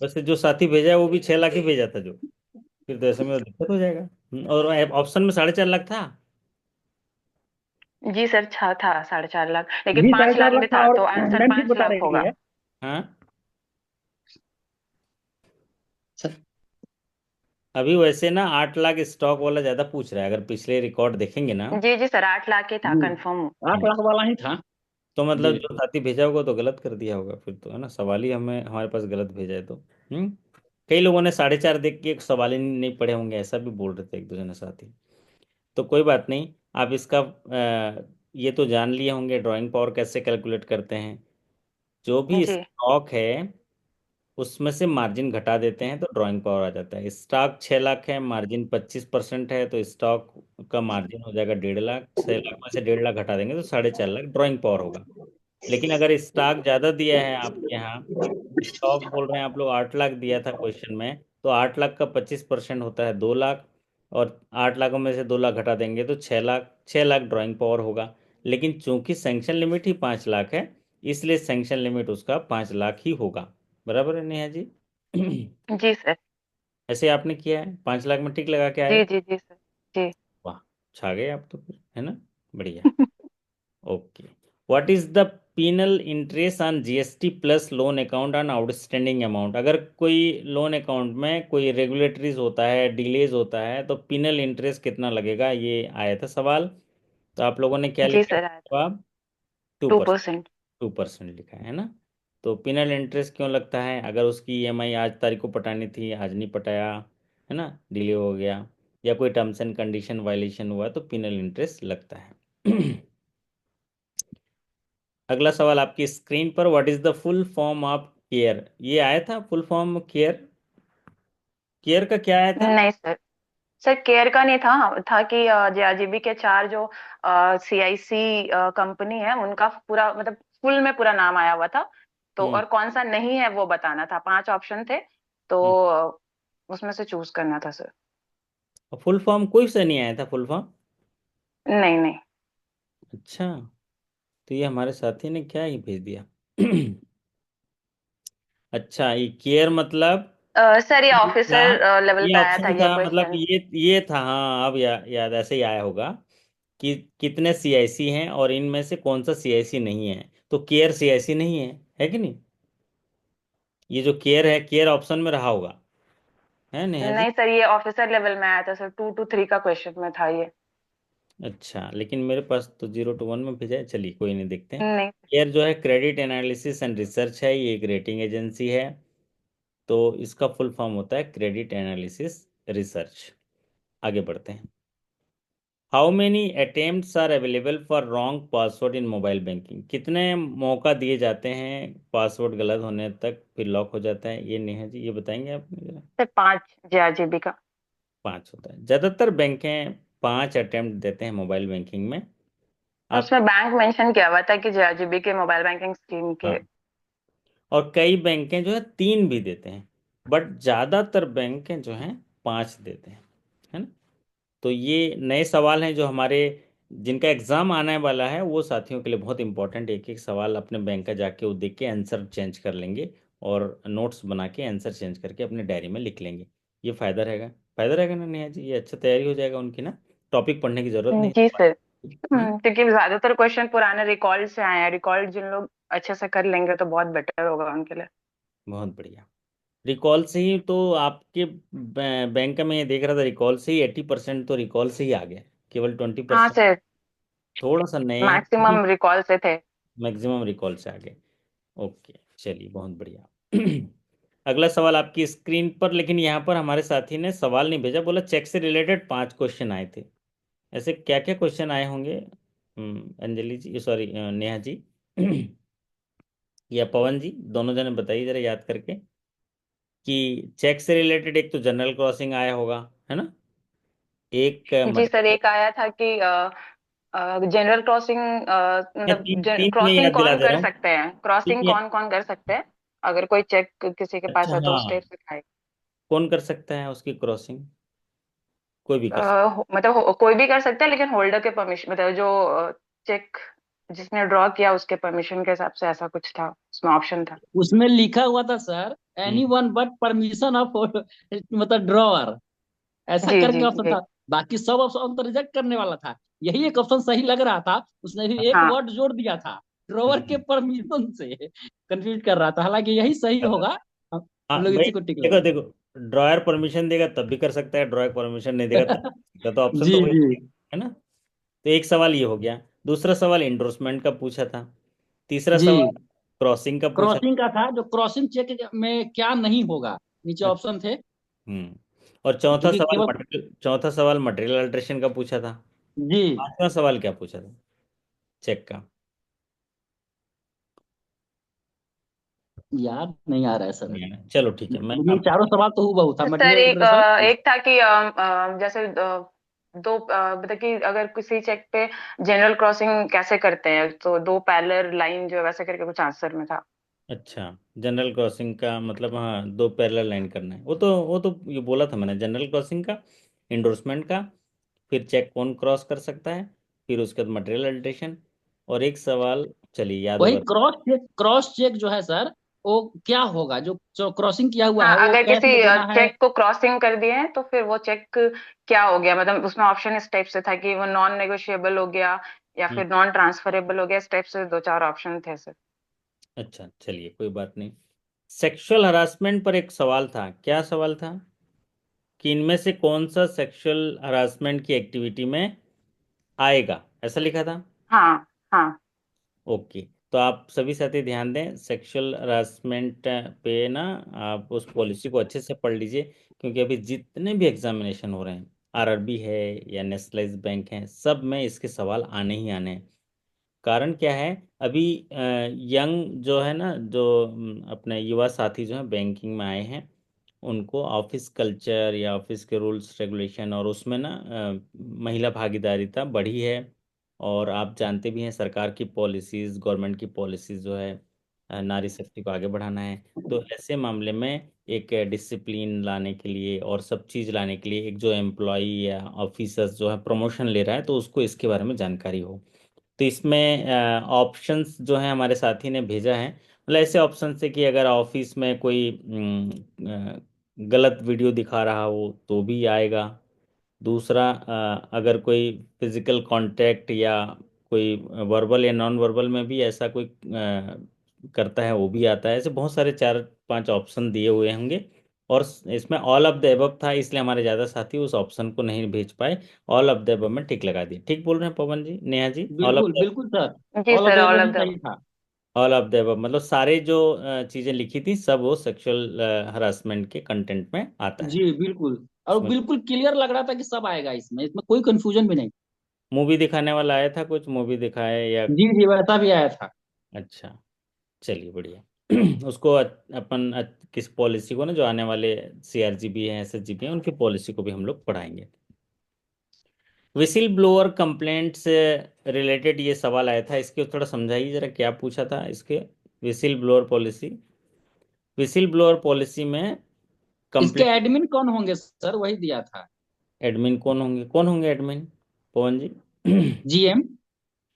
Speaker 1: वैसे जो साथी भेजा है वो भी 6 लाख ही भेजा था, जो फिर तो ऐसे में तो दिक्कत हो जाएगा। और ऑप्शन में 4.5 लाख था।
Speaker 4: जी सर, था 4.5 लाख, लेकिन
Speaker 3: जी, साढ़े
Speaker 4: पांच
Speaker 3: चार
Speaker 4: लाख
Speaker 3: लाख
Speaker 4: भी
Speaker 3: था
Speaker 4: था,
Speaker 3: और
Speaker 4: तो आंसर
Speaker 3: मैम ठीक
Speaker 4: पांच
Speaker 3: बता
Speaker 4: लाख
Speaker 3: रही
Speaker 4: होगा।
Speaker 3: है।
Speaker 1: हाँ,
Speaker 3: सर।
Speaker 1: अभी वैसे ना 8 लाख स्टॉक वाला ज्यादा पूछ रहा है, अगर पिछले रिकॉर्ड देखेंगे ना।
Speaker 4: जी जी सर, 8 लाख ही था,
Speaker 3: जी,
Speaker 4: कंफर्म।
Speaker 3: 8 लाख वाला ही था।
Speaker 1: तो मतलब
Speaker 3: जी।
Speaker 1: जो साथी भेजा होगा तो गलत कर दिया होगा फिर तो, है ना? सवाल ही हमें हमारे पास गलत भेजा है तो। हम्म। कई लोगों ने 4.5 देख के सवाल ही नहीं पढ़े होंगे, ऐसा भी बोल रहे थे एक दो जने साथी। तो कोई बात नहीं, आप इसका ये तो जान लिए होंगे ड्राइंग पावर कैसे कैलकुलेट करते हैं। जो भी
Speaker 4: जी
Speaker 1: स्टॉक है उसमें से मार्जिन घटा देते हैं तो ड्राइंग पावर आ जाता है। स्टॉक 6 लाख है, मार्जिन 25% है, तो स्टॉक का मार्जिन हो जाएगा 1.5 लाख। 6 लाख में से 1.5 लाख घटा देंगे तो 4.5 लाख ड्राइंग पावर होगा। लेकिन अगर स्टॉक ज़्यादा दिया है आपके यहाँ, स्टॉक बोल रहे हैं आप लोग 8 लाख दिया था क्वेश्चन में, तो 8 लाख का 25% होता है 2 लाख, और 8 लाखों में से 2 लाख घटा देंगे तो 6 लाख। 6 लाख ड्राइंग पावर होगा। लेकिन चूंकि सैंक्शन लिमिट ही 5 लाख है, इसलिए सैंक्शन लिमिट उसका 5 लाख ही होगा। बराबर है नेहा जी?
Speaker 4: जी सर।
Speaker 1: ऐसे आपने किया है, 5 लाख में टिक लगा के आए
Speaker 4: जी
Speaker 1: हो।
Speaker 4: जी जी सर। जी।
Speaker 1: वाह, छा गए आप तो फिर, है ना? बढ़िया। Okay. What is the penal interest on GST plus loan account on outstanding amount? अगर कोई लोन अकाउंट में कोई रेगुलेटरीज होता है, डिलेज होता है, तो पीनल इंटरेस्ट कितना लगेगा, ये आया था सवाल। तो आप लोगों ने क्या
Speaker 4: जी
Speaker 1: लिखा है
Speaker 4: सर, आया था।
Speaker 1: जवाब? टू
Speaker 4: 2%।
Speaker 1: परसेंट 2% लिखा है ना? तो पीनल इंटरेस्ट क्यों लगता है? अगर उसकी ईएमआई आज तारीख को पटानी थी, आज नहीं पटाया, है ना, डिले हो गया, या कोई टर्म्स एंड कंडीशन वायलेशन हुआ, तो पीनल इंटरेस्ट लगता है। अगला सवाल आपकी स्क्रीन पर, what is the full form of care? ये आया था फुल फॉर्म केयर? केयर का क्या आया था?
Speaker 4: नहीं सर, सर केयर का नहीं था, था कि JRJB के 4 जो CIC कंपनी है, उनका पूरा मतलब फुल में पूरा नाम आया हुआ था, तो
Speaker 1: हम्म।
Speaker 4: और कौन सा नहीं है वो बताना था। 5 ऑप्शन थे, तो
Speaker 1: हम्म।
Speaker 4: उसमें से चूज करना था सर।
Speaker 1: फुल फॉर्म कोई सा नहीं आया था फुल फॉर्म?
Speaker 4: नहीं नहीं।
Speaker 1: अच्छा, तो ये हमारे साथी ने क्या ही भेज दिया। अच्छा, ये केयर मतलब
Speaker 4: सर ये
Speaker 1: ये था,
Speaker 4: ऑफिसर लेवल
Speaker 1: ये
Speaker 4: पे आया था
Speaker 1: ऑप्शन
Speaker 4: ये
Speaker 1: था, मतलब
Speaker 4: क्वेश्चन।
Speaker 1: ये था, हाँ अब याद ऐसे ही आया होगा कि कितने सीआईसी हैं और इनमें से कौन सा सीआईसी नहीं है। तो केयर सीआईसी नहीं है कि नहीं? ये जो केयर है, केयर ऑप्शन में रहा होगा, है नेहा जी?
Speaker 4: नहीं सर, ये ऑफिसर लेवल में आया था सर, 2 to 3 का क्वेश्चन में था ये।
Speaker 1: अच्छा, लेकिन मेरे पास तो 0 to 1 में भेजा है, चलिए कोई नहीं, देखते हैं।
Speaker 4: नहीं।
Speaker 1: केयर जो है क्रेडिट एनालिसिस एंड रिसर्च है, ये एक रेटिंग एजेंसी है। तो इसका फुल फॉर्म होता है क्रेडिट एनालिसिस रिसर्च। आगे बढ़ते हैं। How many attempts are available for wrong password in mobile banking? कितने मौका दिए जाते हैं पासवर्ड गलत होने तक, फिर लॉक हो जाता है? ये नेहा जी, ये बताएंगे आप मुझे?
Speaker 4: सर 5 JRGB का।
Speaker 1: 5 होता है, ज़्यादातर बैंकें 5 अटेम्प्ट देते हैं मोबाइल बैंकिंग में।
Speaker 4: और
Speaker 1: आप,
Speaker 4: उसमें बैंक मेंशन किया हुआ था कि JRGB के मोबाइल बैंकिंग स्कीम के।
Speaker 1: हाँ, और कई बैंकें जो है 3 भी देते हैं, बट ज़्यादातर बैंकें जो हैं 5 देते हैं, है ना? तो ये नए सवाल हैं जो हमारे, जिनका एग्ज़ाम आने वाला है, वो साथियों के लिए बहुत इंपॉर्टेंट। एक एक सवाल अपने बैंक का जाके वो देख के आंसर चेंज कर लेंगे, और नोट्स बना के आंसर चेंज करके अपने डायरी में लिख लेंगे। ये फ़ायदा रहेगा ना नेहा जी? ये अच्छा तैयारी हो जाएगा उनकी ना, टॉपिक पढ़ने की ज़रूरत नहीं।
Speaker 4: जी सर।
Speaker 1: हम्म,
Speaker 4: क्योंकि ज्यादातर क्वेश्चन पुराने रिकॉर्ड से आए हैं, रिकॉर्ड जिन लोग अच्छे से कर लेंगे तो बहुत बेटर होगा उनके लिए।
Speaker 1: बहुत बढ़िया। रिकॉल से ही तो आपके बैंक में ये देख रहा था, रिकॉल से ही 80% तो रिकॉल से ही आ गए, केवल ट्वेंटी
Speaker 4: हाँ
Speaker 1: परसेंट
Speaker 4: सर,
Speaker 1: थोड़ा सा नए हैं।
Speaker 4: मैक्सिमम रिकॉल से थे।
Speaker 1: मैक्सिमम रिकॉल से आ गए। ओके, चलिए बहुत बढ़िया। अगला सवाल आपकी स्क्रीन पर, लेकिन यहाँ पर हमारे साथी ने सवाल नहीं भेजा, बोला चेक से रिलेटेड 5 क्वेश्चन आए थे। ऐसे क्या क्या क्वेश्चन आए होंगे? अंजलि जी, सॉरी नेहा जी, या पवन जी, दोनों जने बताइए जरा याद करके, कि चेक से रिलेटेड एक तो जनरल क्रॉसिंग आया होगा, है ना? एक
Speaker 4: जी सर, एक आया था कि जनरल क्रॉसिंग,
Speaker 1: मैं
Speaker 4: मतलब
Speaker 1: तीन तीन में
Speaker 4: क्रॉसिंग
Speaker 1: याद दिला
Speaker 4: कौन
Speaker 1: दे
Speaker 4: कर
Speaker 1: रहा हूँ।
Speaker 4: सकते हैं, क्रॉसिंग
Speaker 1: ठीक है।
Speaker 4: कौन कौन कर सकते हैं, अगर कोई चेक किसी के पास
Speaker 1: अच्छा,
Speaker 4: है तो उस
Speaker 1: हाँ,
Speaker 4: टाइप से खाए।
Speaker 1: कौन कर सकता है उसकी क्रॉसिंग? कोई भी कर सकता
Speaker 4: मतलब कोई भी कर सकता है, लेकिन होल्डर के परमिशन, मतलब जो चेक जिसने ड्रॉ किया उसके परमिशन के हिसाब से ऐसा कुछ था, उसमें ऑप्शन था।
Speaker 3: उसमें लिखा हुआ था सर,
Speaker 1: है।
Speaker 3: Any one but permission of मतलब ड्रॉअर, ऐसा
Speaker 4: जी
Speaker 3: करके
Speaker 4: जी
Speaker 3: ऑप्शन
Speaker 4: जी।
Speaker 3: था। बाकी सब ऑप्शन तो रिजेक्ट करने वाला था। यही एक ऑप्शन सही लग रहा था, उसने भी एक
Speaker 4: हाँ
Speaker 3: वर्ड जोड़ दिया था, ड्रॉअर के
Speaker 1: हम्म।
Speaker 3: परमिशन से कंफ्यूज कर रहा था, हालांकि यही सही होगा। हम
Speaker 1: हाँ
Speaker 3: लोग
Speaker 1: भाई,
Speaker 3: इसी को टिक
Speaker 1: देखो
Speaker 3: लगाएंगे।
Speaker 1: देखो, ड्रॉयर परमिशन देगा तब भी कर सकता है, ड्रॉयर परमिशन नहीं देगा तब भी कर सकता है। तो ऑप्शन
Speaker 3: जी
Speaker 1: तो वही
Speaker 3: जी
Speaker 1: है ना? तो एक सवाल ये हो गया। दूसरा सवाल इंडोर्समेंट का पूछा था। तीसरा
Speaker 3: जी।
Speaker 1: सवाल क्रॉसिंग का पूछा
Speaker 3: क्रॉसिंग का था, जो क्रॉसिंग चेक में क्या नहीं होगा, नीचे
Speaker 1: था।
Speaker 3: ऑप्शन थे।
Speaker 1: हम्म। और
Speaker 3: क्योंकि केवल,
Speaker 1: चौथा सवाल मटेरियल अल्ट्रेशन का पूछा था।
Speaker 3: जी,
Speaker 1: 5वां सवाल क्या पूछा था चेक का?
Speaker 3: याद नहीं आ रहा है सर।
Speaker 1: नहीं है ना? चलो ठीक है, मैं
Speaker 3: लेकिन ये
Speaker 1: आप,
Speaker 3: चारों सवाल तो हूबहू था,
Speaker 4: सर,
Speaker 3: मटेरियल अल्टरेशन।
Speaker 4: एक था कि जैसे दो मतलब कि अगर किसी चेक पे जनरल क्रॉसिंग कैसे करते हैं, तो दो पैरेलल लाइन जो है वैसे करके कुछ आंसर में था।
Speaker 1: अच्छा, जनरल क्रॉसिंग का मतलब, हाँ, 2 पैरेलल लाइन करना है, वो तो ये बोला था मैंने, जनरल क्रॉसिंग का, इंडोर्समेंट का, फिर चेक कौन क्रॉस कर सकता है, फिर उसके बाद मटेरियल अल्ट्रेशन, और एक सवाल, चलिए याद
Speaker 3: वही
Speaker 1: होगा।
Speaker 3: क्रॉस चेक जो है सर, वो क्या होगा, जो जो क्रॉसिंग किया हुआ
Speaker 4: हाँ,
Speaker 3: है वो
Speaker 4: अगर
Speaker 3: कैश
Speaker 4: किसी
Speaker 3: में देना है।
Speaker 4: चेक को क्रॉसिंग कर दिए हैं तो फिर वो चेक क्या हो गया, मतलब उसमें ऑप्शन इस टाइप से था कि वो नॉन नेगोशिएबल हो गया या
Speaker 1: हम्म,
Speaker 4: फिर नॉन ट्रांसफरेबल हो गया, इस टाइप से 2 4 ऑप्शन थे सर।
Speaker 1: अच्छा, चलिए कोई बात नहीं। सेक्सुअल हरासमेंट पर एक सवाल था, क्या सवाल था? कि इनमें से कौन सा सेक्सुअल हरासमेंट की एक्टिविटी में आएगा, ऐसा लिखा था।
Speaker 4: हाँ हाँ।
Speaker 1: ओके, तो आप सभी साथी ध्यान दें, सेक्सुअल हरासमेंट पे ना, आप उस पॉलिसी को अच्छे से पढ़ लीजिए, क्योंकि अभी जितने भी एग्जामिनेशन हो रहे हैं, आरआरबी है या नेशनलाइज्ड बैंक है, सब में इसके सवाल आने ही आने हैं। कारण क्या है, अभी यंग जो है ना, जो अपने युवा साथी जो हैं बैंकिंग में आए हैं, उनको ऑफिस कल्चर या ऑफिस के रूल्स रेगुलेशन, और उसमें ना महिला भागीदारिता बढ़ी है। और आप जानते भी हैं, सरकार की पॉलिसीज, गवर्नमेंट की पॉलिसीज जो है, नारी शक्ति को आगे बढ़ाना है। तो ऐसे मामले में एक डिसिप्लिन लाने के लिए और सब चीज़ लाने के लिए, एक जो एम्प्लॉय या ऑफिसर्स जो है प्रमोशन ले रहा है, तो उसको इसके बारे में जानकारी हो। तो इसमें ऑप्शंस जो हैं हमारे साथी ने भेजा है, मतलब ऐसे ऑप्शन है कि अगर ऑफिस में कोई गलत वीडियो दिखा रहा हो तो भी आएगा। दूसरा, अगर कोई फिजिकल कांटेक्ट या कोई वर्बल या नॉन वर्बल में भी ऐसा कोई करता है वो भी आता है। ऐसे बहुत सारे 4-5 ऑप्शन दिए हुए होंगे, और इसमें ऑल ऑफ द एबव था, इसलिए हमारे ज़्यादा साथी उस ऑप्शन को नहीं भेज पाए। ऑल ऑफ द एबव में टिक लगा दिए। ठीक बोल रहे हैं पवन जी, नेहा जी? ऑल ऑफ
Speaker 3: बिल्कुल
Speaker 1: द
Speaker 3: बिल्कुल सर,
Speaker 4: जी
Speaker 3: all of
Speaker 4: sir,
Speaker 3: the
Speaker 4: all
Speaker 3: above
Speaker 4: of
Speaker 3: ही
Speaker 4: द।
Speaker 3: सही था।
Speaker 1: ऑल ऑफ द एबव मतलब सारे जो चीज़ें लिखी थी सब वो सेक्सुअल हरासमेंट के कंटेंट में आता है।
Speaker 3: जी बिल्कुल, और
Speaker 1: उसमें
Speaker 3: बिल्कुल क्लियर लग रहा था कि सब आएगा इसमें, इसमें कोई कंफ्यूजन भी नहीं।
Speaker 1: मूवी दिखाने वाला आया था, कुछ मूवी दिखाए या?
Speaker 3: जी जी, वैसा भी आया था।
Speaker 1: अच्छा, चलिए बढ़िया। उसको अपन किस पॉलिसी को ना, जो आने वाले सीआरजीबी हैं, एसएचजीबी हैं, उनकी पॉलिसी को भी हम लोग पढ़ाएंगे। विसिल ब्लोअर कंप्लेंट से रिलेटेड ये सवाल आया था, इसके थोड़ा समझाइए जरा, क्या पूछा था इसके? Whistle blower policy, whistle blower policy में
Speaker 3: इसके
Speaker 1: कंप्लेंट।
Speaker 3: एडमिन कौन होंगे सर, वही दिया था।
Speaker 1: एडमिन कौन होंगे, कौन होंगे एडमिन, पवन जी?
Speaker 3: जीएम।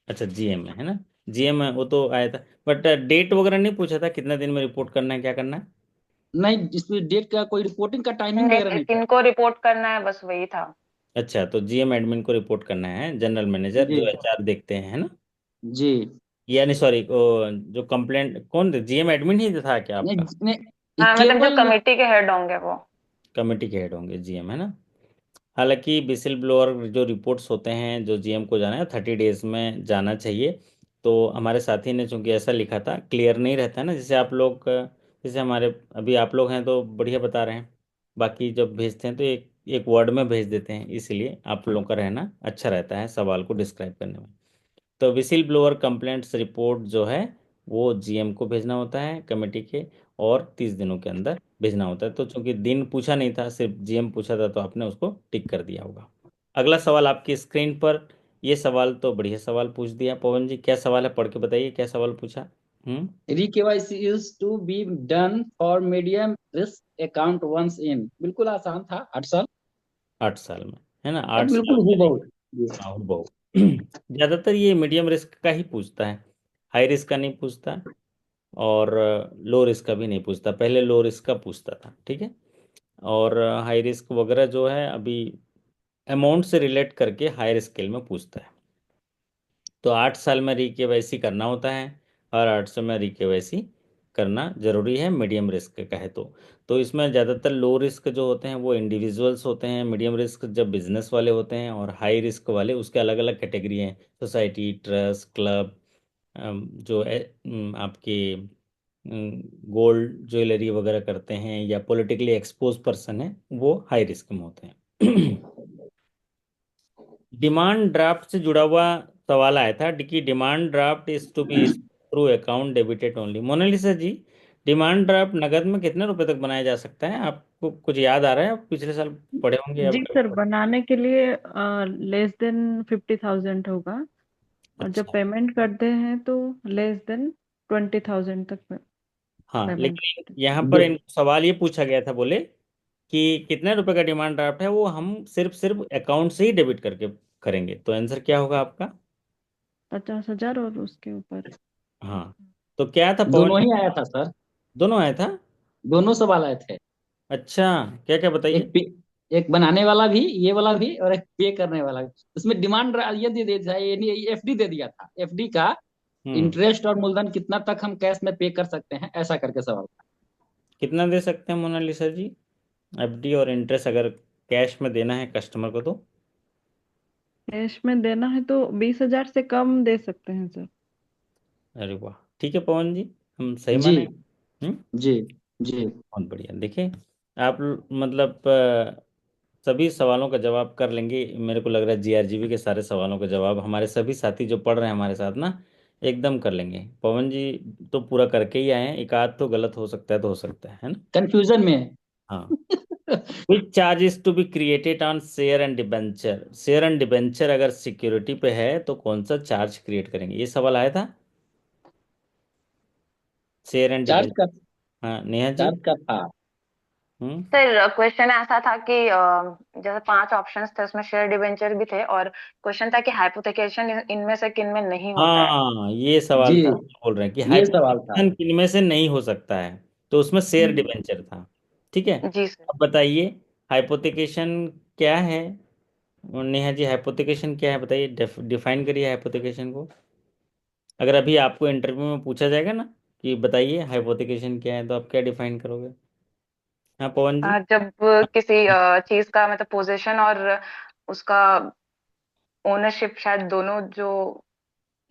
Speaker 1: अच्छा, जीएम है ना? जीएम है, वो तो आया था, बट डेट वगैरह नहीं पूछा था, कितना दिन में रिपोर्ट करना है, क्या करना है?
Speaker 3: नहीं, इसमें डेट का कोई रिपोर्टिंग का टाइमिंग वगैरह
Speaker 4: नहीं,
Speaker 3: नहीं था।
Speaker 4: किनको रिपोर्ट करना है, बस वही था।
Speaker 1: अच्छा, तो जीएम एडमिन को रिपोर्ट करना है, जनरल मैनेजर
Speaker 3: जी
Speaker 1: जो एचआर देखते हैं, है ना?
Speaker 3: जी।
Speaker 1: यानी सॉरी, जो कंप्लेंट कौन थे, जीएम एडमिन ही था क्या
Speaker 3: नहीं
Speaker 1: आपका?
Speaker 3: नहीं,
Speaker 4: हाँ, मतलब जो
Speaker 3: केवल।
Speaker 4: कमेटी के हेड होंगे वो।
Speaker 1: कमेटी के हेड होंगे जीएम, है ना? हालांकि विसिल ब्लोअर जो रिपोर्ट्स होते हैं, जो जीएम को जाना है 30 डेज में जाना चाहिए। तो हमारे साथी ने चूंकि ऐसा लिखा था, क्लियर नहीं रहता है ना, जैसे आप लोग जैसे हमारे अभी आप लोग हैं तो बढ़िया बता रहे हैं, बाकी जब भेजते हैं तो एक एक वर्ड में भेज देते हैं, इसलिए आप लोगों का रहना अच्छा रहता है सवाल को डिस्क्राइब करने में। तो विसिल ब्लोअर कंप्लेंट्स रिपोर्ट जो है वो जीएम को भेजना होता है कमेटी के, और 30 दिनों के अंदर भेजना होता है। तो चूंकि दिन पूछा नहीं था, सिर्फ जीएम पूछा था, तो आपने उसको टिक कर दिया होगा। अगला सवाल आपकी स्क्रीन पर। ये सवाल तो बढ़िया सवाल पूछ दिया पवन जी, क्या सवाल है, पढ़ के बताइए क्या सवाल पूछा। हम्म।
Speaker 3: Re KYC is to be done for medium risk account once in, बिल्कुल आसान था, 8 साल।
Speaker 1: 8 साल में, है ना?
Speaker 3: सब
Speaker 1: 8 साल
Speaker 3: बिल्कुल
Speaker 1: में।
Speaker 3: हूबहू। जी।
Speaker 1: हाँ, बहु ज्यादातर ये मीडियम रिस्क का ही पूछता है, हाई रिस्क का नहीं पूछता, और लो रिस्क का भी नहीं पूछता। पहले लो रिस्क का पूछता था, ठीक है, और हाई रिस्क वगैरह जो है अभी अमाउंट से रिलेट करके हायर स्केल में पूछता है। तो 8 साल में री-केवाईसी करना होता है, और 8 साल में री-केवाईसी करना जरूरी है मीडियम रिस्क का है तो इसमें ज़्यादातर लो रिस्क जो होते हैं वो इंडिविजुअल्स होते हैं, मीडियम रिस्क जब बिजनेस वाले होते हैं, और हाई रिस्क वाले उसके अलग अलग कैटेगरी हैं, सोसाइटी, ट्रस्ट, क्लब, जो आपके गोल्ड ज्वेलरी वगैरह करते हैं, या पॉलिटिकली एक्सपोज पर्सन है, वो हाई रिस्क में होते हैं। डिमांड ड्राफ्ट से जुड़ा हुआ सवाल आया था कि demand draft is to be through account debited only. Monalisa ji, demand draft नगद में कितने रुपए तक बनाया जा सकता है, आपको कुछ याद आ रहा है? आप पिछले साल पढ़े होंगे या
Speaker 2: जी सर, बनाने के लिए लेस देन 50,000 होगा, और जब
Speaker 1: अच्छा,
Speaker 2: पेमेंट करते हैं तो लेस देन 20,000 तक
Speaker 1: हाँ,
Speaker 2: पेमेंट
Speaker 1: लेकिन
Speaker 2: करते
Speaker 1: यहाँ पर इन सवाल ये पूछा गया था, बोले कि कितने रुपए का डिमांड ड्राफ्ट है, वो हम सिर्फ सिर्फ अकाउंट से ही डेबिट करके करेंगे, तो आंसर क्या होगा आपका?
Speaker 2: 50,000 और उसके ऊपर।
Speaker 1: हाँ, तो क्या था पवन
Speaker 3: दोनों
Speaker 1: जी?
Speaker 3: ही आया था सर,
Speaker 1: दोनों आया था?
Speaker 3: दोनों सवाल आए थे।
Speaker 1: अच्छा, क्या क्या बताइए।
Speaker 3: एक पे, एक बनाने वाला भी, ये वाला भी, और एक पे करने वाला भी। उसमें डिमांड ये दे दिया था, एफडी दे दिया था, एफडी का
Speaker 1: हम्म।
Speaker 3: इंटरेस्ट और मूलधन कितना तक हम कैश में पे कर सकते हैं, ऐसा करके सवाल था।
Speaker 1: कितना दे सकते हैं मोनालिसा जी, एफडी और इंटरेस्ट अगर कैश में देना है कस्टमर को तो?
Speaker 2: कैश में देना है तो 20,000 से कम दे सकते हैं सर।
Speaker 1: अरे वाह, ठीक है पवन जी, हम सही
Speaker 3: जी
Speaker 1: माने।
Speaker 3: जी जी।
Speaker 1: बहुत बढ़िया। देखिए, आप मतलब सभी सवालों का जवाब कर लेंगे, मेरे को लग रहा है जीआरजीबी के सारे सवालों का जवाब हमारे सभी साथी जो पढ़ रहे हैं हमारे साथ ना, एकदम कर लेंगे। पवन जी तो पूरा करके ही आए हैं, एक आध तो गलत हो सकता है, तो हो सकता है ना?
Speaker 3: कंफ्यूजन में।
Speaker 1: हाँ। Which charge is to be created on share and debenture, share and debenture अगर सिक्योरिटी पे है तो कौन सा चार्ज क्रिएट करेंगे, ये सवाल आया था, शेयर एंड
Speaker 3: चार्ज
Speaker 1: डिबेंचर।
Speaker 3: का,
Speaker 1: हाँ नेहा जी।
Speaker 3: चार्ज का था।
Speaker 1: हम्म।
Speaker 4: सर, क्वेश्चन ऐसा था कि जैसे 5 ऑप्शंस थे, उसमें शेयर डिबेंचर भी थे, और क्वेश्चन था कि हाइपोथेकेशन इनमें से किन में नहीं होता है।
Speaker 1: हाँ, ये
Speaker 3: जी,
Speaker 1: सवाल था, बोल रहे हैं कि
Speaker 3: ये सवाल था।
Speaker 1: हाइपोथेकेशन किनमें से नहीं हो सकता है, तो उसमें शेयर डिबेंचर था। ठीक है,
Speaker 4: जी सर।
Speaker 1: अब बताइए हाइपोथेकेशन क्या है? नेहा जी, हाइपोथेकेशन क्या है बताइए, डिफाइन करिए हाइपोथेकेशन को, अगर अभी आपको इंटरव्यू में पूछा जाएगा ना, कि बताइए हाइपोथिकेशन क्या है, तो आप क्या डिफाइन करोगे? हाँ पवन जी।
Speaker 4: जब किसी चीज का मतलब पोजीशन और उसका ओनरशिप शायद दोनों जो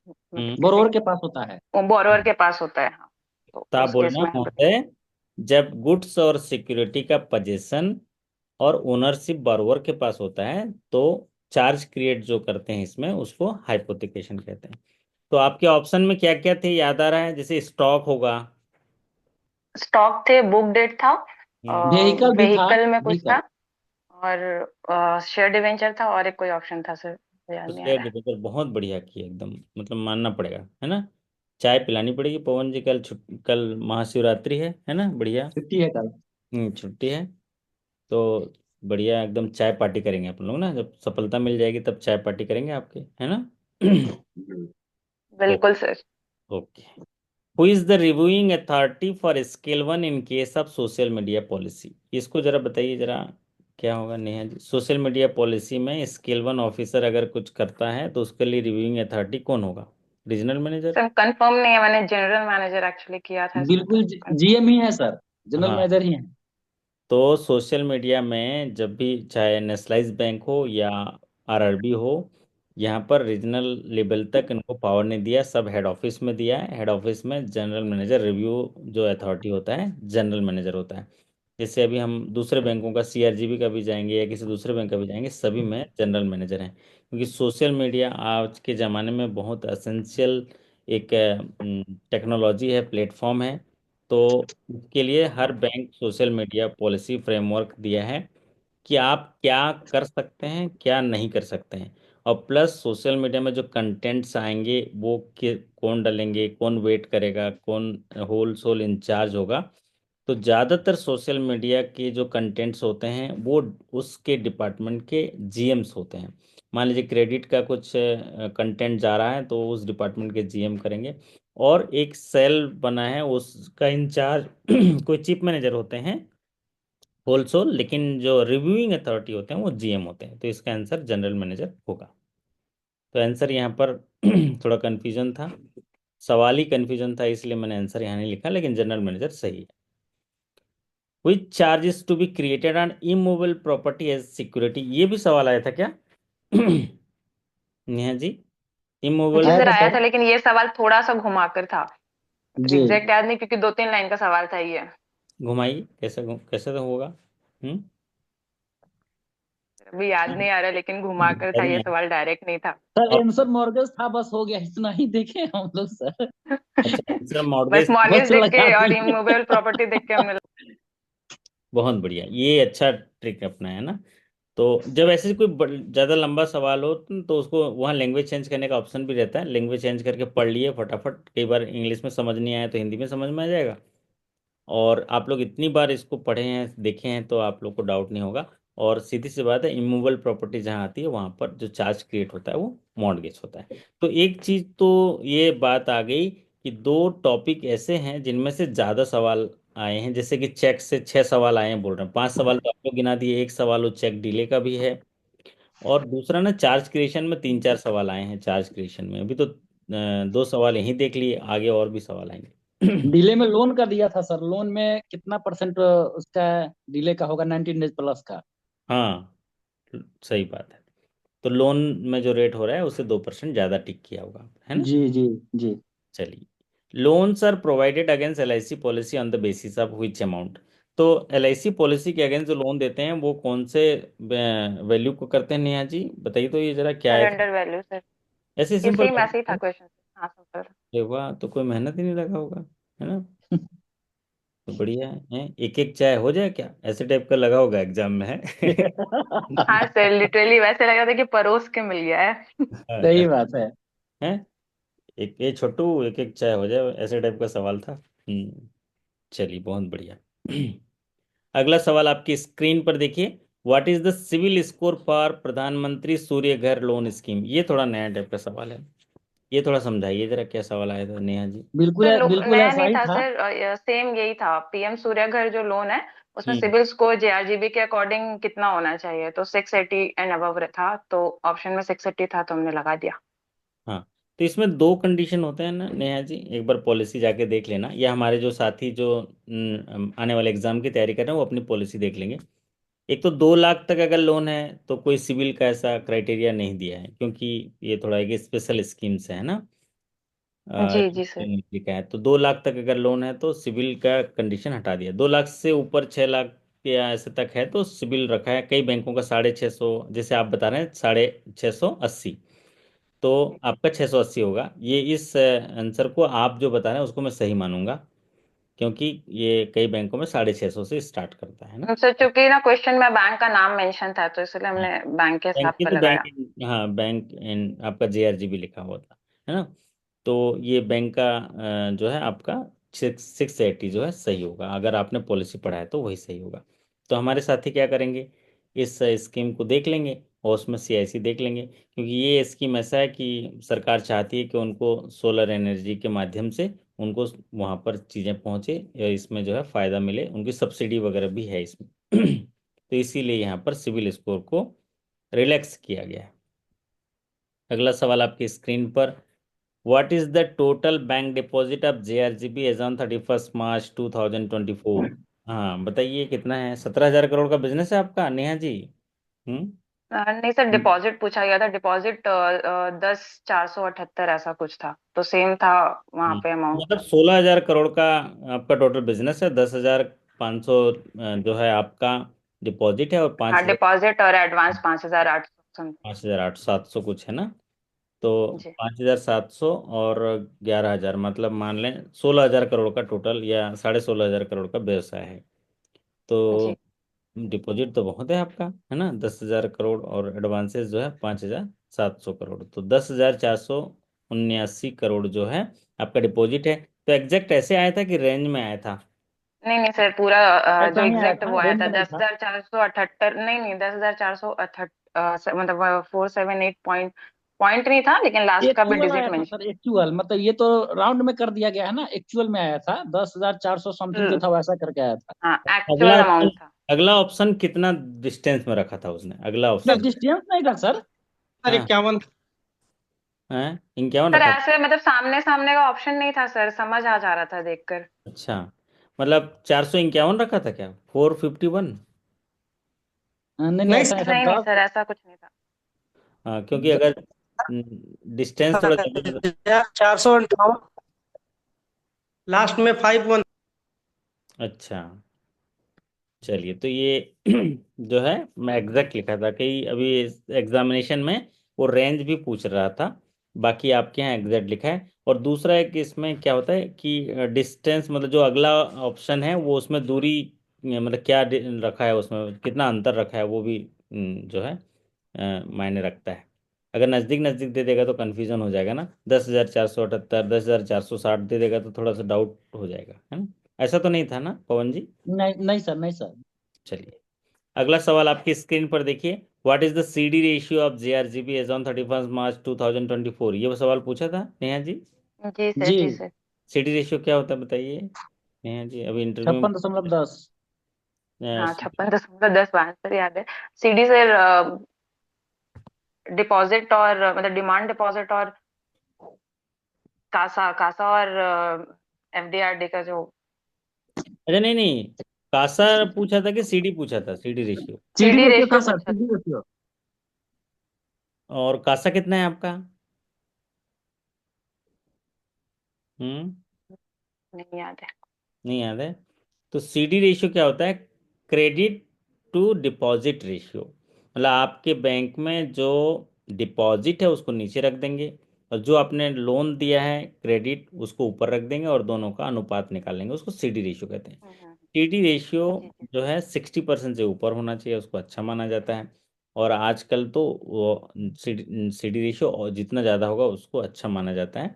Speaker 4: मतलब किसी
Speaker 3: बोरोवर के पास होता है।
Speaker 4: बोरोवर के पास होता है, हाँ, तो
Speaker 1: तो आप
Speaker 4: उस केस
Speaker 1: बोलना
Speaker 4: में
Speaker 1: महोदय, जब गुड्स और सिक्योरिटी का पोजीशन और ओनरशिप borrower के पास होता है तो चार्ज क्रिएट जो करते हैं इसमें उसको हाइपोथिकेशन कहते हैं। तो आपके ऑप्शन में क्या क्या थे याद आ रहा है? जैसे स्टॉक होगा।
Speaker 4: स्टॉक थे, बुक डेट था,
Speaker 1: हम्म,
Speaker 3: व्हीकल भी था।
Speaker 4: व्हीकल में कुछ था,
Speaker 3: व्हीकल।
Speaker 4: और शेयर डिवेंचर था, और एक कोई ऑप्शन था सर, याद
Speaker 1: तो
Speaker 4: नहीं आ
Speaker 1: शेयर
Speaker 4: रहा है।
Speaker 1: डिवेंचर बहुत बढ़िया किया एकदम, मतलब मानना पड़ेगा, है ना। चाय पिलानी पड़ेगी पवन जी, कल महाशिवरात्रि है ना, बढ़िया।
Speaker 3: छुट्टी है कल।
Speaker 1: छुट्टी है तो बढ़िया एकदम चाय पार्टी करेंगे अपन लोग ना, जब सफलता मिल जाएगी तब चाय पार्टी करेंगे आपके, है ना।
Speaker 4: बिल्कुल sir.
Speaker 1: Okay. Who is the reviewing authority for scale one in case of social media policy? इसको जरा बताइए जरा, क्या होगा Neha ji? Social media policy में स्केल वन ऑफिसर अगर कुछ करता है तो उसके लिए रिव्यूइंग अथॉरिटी कौन होगा? Regional manager?
Speaker 4: सर कंफर्म नहीं है, मैंने जनरल मैनेजर एक्चुअली किया था इसमें, तो
Speaker 3: बिल्कुल
Speaker 4: कंफर्म।
Speaker 3: जीएम ही है सर, जनरल
Speaker 1: हाँ,
Speaker 3: मैनेजर ही है।
Speaker 1: तो सोशल मीडिया में जब भी चाहे नेशनलाइज बैंक हो या आरआरबी हो, यहाँ पर रीजनल लेवल तक इनको पावर नहीं दिया, सब हेड ऑफिस में दिया है। हेड ऑफिस में जनरल मैनेजर रिव्यू जो अथॉरिटी होता है जनरल मैनेजर होता है। जैसे अभी हम दूसरे बैंकों का सीआरजीबी का भी जाएंगे या किसी दूसरे बैंक का भी जाएंगे, सभी में जनरल मैनेजर हैं, क्योंकि सोशल मीडिया आज के ज़माने में बहुत असेंशियल एक टेक्नोलॉजी है, प्लेटफॉर्म है। तो इसके लिए हर bank social media policy framework दिया है कि आप क्या कर सकते हैं क्या नहीं कर सकते हैं। और प्लस सोशल मीडिया में जो कंटेंट्स आएंगे वो कौन डालेंगे, कौन वेट करेगा, कौन होल सोल इंचार्ज होगा। तो ज़्यादातर सोशल मीडिया के जो कंटेंट्स होते हैं वो उसके डिपार्टमेंट के जीएम्स होते हैं। मान लीजिए क्रेडिट का कुछ कंटेंट जा रहा है तो उस डिपार्टमेंट के जीएम करेंगे। और एक सेल बना है उसका इंचार्ज कोई चीफ मैनेजर होते हैं होलसोल, लेकिन जो रिव्यूइंग अथॉरिटी होते हैं वो जीएम होते हैं, तो इसका आंसर जनरल मैनेजर होगा। तो आंसर यहाँ पर थोड़ा कन्फ्यूजन था, सवाल ही कन्फ्यूजन था, इसलिए मैंने आंसर यहाँ नहीं लिखा, लेकिन जनरल मैनेजर सही है। Which charges to be created on immovable property as security, ये भी सवाल आया था क्या? नेहा जी, इमूवेबल।
Speaker 4: जी
Speaker 3: आया
Speaker 4: सर
Speaker 3: था
Speaker 4: आया था,
Speaker 3: सर।
Speaker 4: लेकिन ये सवाल थोड़ा सा घुमाकर था, मतलब
Speaker 3: जी।
Speaker 4: एग्जैक्ट याद नहीं, क्योंकि 2-3 लाइन का सवाल था ये।
Speaker 1: घुमाइए, कैसे तो होगा।
Speaker 4: अभी याद नहीं आ रहा, लेकिन घुमाकर था,
Speaker 1: याद
Speaker 4: ये
Speaker 1: नहीं
Speaker 4: सवाल डायरेक्ट नहीं था।
Speaker 3: सर
Speaker 1: आया।
Speaker 3: आंसर मॉर्गेज था, बस हो गया, इतना ही देखे हम लोग सर।
Speaker 1: अच्छा आंसर
Speaker 4: बस
Speaker 1: मॉर्गेज।
Speaker 4: मॉर्गेज
Speaker 3: बस
Speaker 4: देख
Speaker 3: लगा
Speaker 4: के और
Speaker 3: दिए।
Speaker 4: इमूवेबल प्रॉपर्टी देख के हमने।
Speaker 1: बहुत बढ़िया, ये अच्छा ट्रिक अपना है ना। तो जब ऐसे कोई ज़्यादा लंबा सवाल हो तो उसको वहाँ लैंग्वेज चेंज करने का ऑप्शन भी रहता है, लैंग्वेज चेंज करके पढ़ लिए फटाफट, कई बार इंग्लिश में समझ नहीं आया तो हिंदी में समझ में आ जाएगा। और आप लोग इतनी बार इसको पढ़े हैं देखे हैं तो आप लोग को डाउट नहीं होगा। और सीधी सी बात है, इमूवेबल प्रॉपर्टी जहाँ आती है वहाँ पर जो चार्ज क्रिएट होता है वो मॉर्गेज होता है। तो एक चीज़ तो ये बात आ गई कि दो टॉपिक ऐसे हैं जिनमें से ज़्यादा सवाल आए हैं, जैसे कि चेक से 6 सवाल आए हैं बोल रहे हैं, 5 सवाल तो आप लोग गिना दिए, एक सवाल वो चेक डिले का भी है। और दूसरा ना चार्ज क्रिएशन में 3-4 सवाल आए हैं, चार्ज क्रिएशन में अभी तो 2 सवाल यहीं देख लिए, आगे और भी सवाल आएंगे।
Speaker 3: डिले में लोन का दिया था सर, लोन में कितना परसेंट उसका डिले का होगा, 19 डेज प्लस का।
Speaker 1: हाँ, सही बात है। तो लोन में जो रेट हो रहा है उससे 2% ज़्यादा टिक किया होगा, है ना।
Speaker 3: जी जी जी।
Speaker 1: चलिए, loans are provided against LIC policy on the basis of which amount? तो एलआईसी पॉलिसी के अगेंस्ट जो लोन देते हैं वो कौन से वैल्यू को करते हैं नेहा जी, बताइए तो ये जरा क्या है।
Speaker 4: Surrender value sir.
Speaker 1: ऐसे
Speaker 4: ये
Speaker 1: सिंपल।
Speaker 4: सेम ऐसे ही था क्वेश्चन। हाँ सर।
Speaker 1: अरे वाह, तो कोई मेहनत ही नहीं लगा होगा, है ना। तो बढ़िया है, एक एक चाय हो जाए क्या, ऐसे टाइप का लगा होगा एग्जाम में है।
Speaker 4: हाँ सर, लिटरली वैसे लग रहा था कि परोस के मिल गया है।
Speaker 3: सही बात है।
Speaker 1: हैं? एक ये छोटू एक एक चाय हो जाए, ऐसे टाइप का सवाल था। चलिए बहुत बढ़िया। अगला सवाल आपकी स्क्रीन पर देखिए, what is the CIBIL score for Pradhanmantri Surya घर लोन स्कीम? ये थोड़ा नया टाइप का सवाल है, ये थोड़ा समझाइए जरा, क्या सवाल आया था नेहा जी?
Speaker 3: बिल्कुल
Speaker 4: सर
Speaker 3: बिल्कुल
Speaker 4: नया
Speaker 3: ऐसा
Speaker 4: नहीं
Speaker 3: ही
Speaker 4: था
Speaker 3: था।
Speaker 4: सर, सेम यही था, पीएम सूर्य घर जो लोन है उसमें
Speaker 1: हम्म।
Speaker 4: सिविल स्कोर जेआरजीबी के अकॉर्डिंग कितना होना चाहिए, तो 680 एंड अबव था, तो ऑप्शन में 680 था तो हमने लगा दिया।
Speaker 1: हाँ, तो इसमें दो कंडीशन होते हैं ना नेहा जी, एक बार पॉलिसी जाके देख लेना, या हमारे जो साथी जो आने वाले एग्जाम की तैयारी कर रहे हैं वो अपनी पॉलिसी देख लेंगे। एक तो 2 लाख तक अगर लोन है तो कोई सिविल का ऐसा क्राइटेरिया नहीं दिया है, क्योंकि ये थोड़ा एक स्पेशल स्कीम्स है ना।
Speaker 4: जी जी सर।
Speaker 1: लिखा है तो 2 लाख तक अगर लोन है तो सिविल का कंडीशन हटा दिया। 2 लाख से ऊपर 6 लाख या ऐसे तक है तो सिविल रखा है। कई बैंकों का 650, जैसे आप बता रहे हैं 680, तो आपका 680 होगा। ये इस आंसर को आप जो बता रहे हैं उसको मैं सही मानूंगा, क्योंकि ये कई बैंकों में 650 से स्टार्ट करता है ना।
Speaker 4: सर चूंकि ना क्वेश्चन में बैंक का नाम मेंशन था तो इसलिए
Speaker 1: हाँ,
Speaker 4: हमने बैंक के
Speaker 1: बैंक
Speaker 4: हिसाब
Speaker 1: की
Speaker 4: पे
Speaker 1: तो बैंक,
Speaker 4: लगाया।
Speaker 1: हाँ बैंक इन आपका JRGB लिखा हुआ था, है ना। तो ये बैंक का जो है आपका 680 जो है सही होगा। अगर आपने पॉलिसी पढ़ा है तो वही सही होगा। तो हमारे साथी क्या करेंगे, इस स्कीम को देख लेंगे और उसमें CIC देख लेंगे, क्योंकि ये स्कीम ऐसा है कि सरकार चाहती है कि उनको सोलर एनर्जी के माध्यम से उनको वहाँ पर चीज़ें पहुँचे, या इसमें जो है फ़ायदा मिले, उनकी सब्सिडी वगैरह भी है इसमें। तो इसीलिए यहाँ पर सिविल स्कोर को रिलैक्स किया गया है। अगला सवाल आपकी स्क्रीन पर, what is the total bank deposit of JRGB as on 31 March 2024? हाँ बताइए कितना है। 17,000 करोड़ का बिजनेस है आपका नेहा जी? हम्म।
Speaker 4: नहीं सर, डिपॉजिट पूछा गया था। डिपॉजिट 10,478 ऐसा कुछ था, तो सेम था वहां पे अमाउंट।
Speaker 1: मतलब 16,000 करोड़ का आपका टोटल बिजनेस है। 10,500 जो है आपका डिपॉजिट है, और
Speaker 4: हाँ, डिपॉजिट और एडवांस 5,800 समथिंग।
Speaker 1: 5,800 कुछ है ना। तो
Speaker 4: जी
Speaker 1: 5,700 और 11,000, मतलब मान लें 16,000 करोड़ का टोटल, या 16,500 करोड़ का व्यवसाय है। तो
Speaker 4: जी
Speaker 1: डिपॉजिट तो बहुत है आपका, है ना, 10,000 करोड़, और एडवांसेस जो है 5,700 करोड़, तो 10,479 करोड़ जो है आपका डिपॉजिट है। तो एग्जैक्ट ऐसे आया था कि रेंज में आया था?
Speaker 4: नहीं नहीं सर, पूरा जो
Speaker 3: ऐसा नहीं आया
Speaker 4: एग्जैक्ट
Speaker 3: था,
Speaker 4: वो आया
Speaker 3: रेंज
Speaker 4: था
Speaker 3: में नहीं
Speaker 4: दस
Speaker 3: था।
Speaker 4: हजार चार सौ अठहत्तर नहीं नहीं 10,468, मतलब 478 पॉइंट नहीं था, लेकिन लास्ट का भी
Speaker 3: एक्चुअल
Speaker 4: डिजिट
Speaker 3: आया था
Speaker 4: मेंशन।
Speaker 3: सर, एक्चुअल मतलब ये तो राउंड में कर दिया गया है ना, एक्चुअल में आया था 10,400 समथिंग जो
Speaker 4: हम्म।
Speaker 3: था वैसा करके आया था।
Speaker 4: हाँ,
Speaker 1: अगला
Speaker 4: एक्चुअल
Speaker 1: ऑप्शन,
Speaker 4: अमाउंट था।
Speaker 1: अगला ऑप्शन कितना डिस्टेंस में रखा था उसने, अगला
Speaker 3: नहीं
Speaker 1: ऑप्शन?
Speaker 3: डिस्टेंस नहीं था सर।
Speaker 5: सर
Speaker 1: हाँ,
Speaker 5: 51।
Speaker 1: है 51
Speaker 4: सर
Speaker 1: रखा था।
Speaker 4: ऐसे मतलब सामने सामने का ऑप्शन नहीं था सर, समझ आ जा रहा था देखकर।
Speaker 1: अच्छा, मतलब 451 रखा था क्या, 451?
Speaker 3: नहीं नहीं,
Speaker 5: नहीं
Speaker 3: ऐसा ऐसा
Speaker 4: नहीं नहीं सर,
Speaker 3: 10।
Speaker 4: ऐसा कुछ नहीं था।
Speaker 1: हाँ, क्योंकि अगर डिस्टेंस थोड़ा ज़्यादा।
Speaker 5: 458, लास्ट में 51।
Speaker 1: अच्छा, चलिए, तो ये जो है मैं एग्जैक्ट लिखा था कि अभी एग्जामिनेशन में वो रेंज भी पूछ रहा था, बाकी आपके यहाँ एग्जैक्ट लिखा है। और दूसरा है कि इसमें क्या होता है कि डिस्टेंस, मतलब जो अगला ऑप्शन है वो उसमें दूरी, मतलब क्या रखा है उसमें, कितना अंतर रखा है, वो भी जो है मायने रखता है। अगर नज़दीक नज़दीक दे देगा तो कन्फ्यूजन हो जाएगा ना, 10,478, 10,460 दे देगा तो थोड़ा सा डाउट हो जाएगा, है ना। ऐसा तो नहीं था ना पवन जी?
Speaker 3: नहीं नहीं सर, नहीं सर।
Speaker 1: चलिए, अगला सवाल आपकी स्क्रीन पर देखिए, what is the CD ratio of JRGB as on 31 March 2024? ये वो सवाल पूछा था नेहा जी।
Speaker 4: जी सर,
Speaker 3: जी
Speaker 4: जी सर।
Speaker 1: CD रेशियो क्या होता है बताइए नेहा जी, अभी इंटरव्यू में।
Speaker 3: 56.10।
Speaker 4: हाँ, 56.10 आंसर याद है। सीडी सर, डिपॉजिट और मतलब डिमांड डिपॉजिट और कासा कासा और एफडीआरडी का जो
Speaker 1: अच्छा, नहीं नहीं, कासा पूछा था कि CD पूछा था, CD ratio?
Speaker 3: CD
Speaker 4: CD
Speaker 3: ratio था
Speaker 4: रेशियो
Speaker 3: सर,
Speaker 4: पूछा था।
Speaker 3: CD ratio.
Speaker 1: और कासा कितना है आपका? हम्म।
Speaker 4: नहीं याद है।
Speaker 1: नहीं याद है? तो CD रेशियो क्या होता है, क्रेडिट टू डिपॉजिट रेशियो। मतलब आपके बैंक में जो डिपॉजिट है उसको नीचे रख देंगे, और जो आपने लोन दिया है क्रेडिट उसको ऊपर रख देंगे, और दोनों का अनुपात निकाल लेंगे, उसको CD रेशियो कहते हैं। CD रेशियो
Speaker 4: जी जी।
Speaker 1: जो है 60% से ऊपर होना चाहिए, उसको अच्छा माना जाता है। और आजकल तो वो CD रेशियो जितना ज़्यादा होगा उसको अच्छा माना जाता है।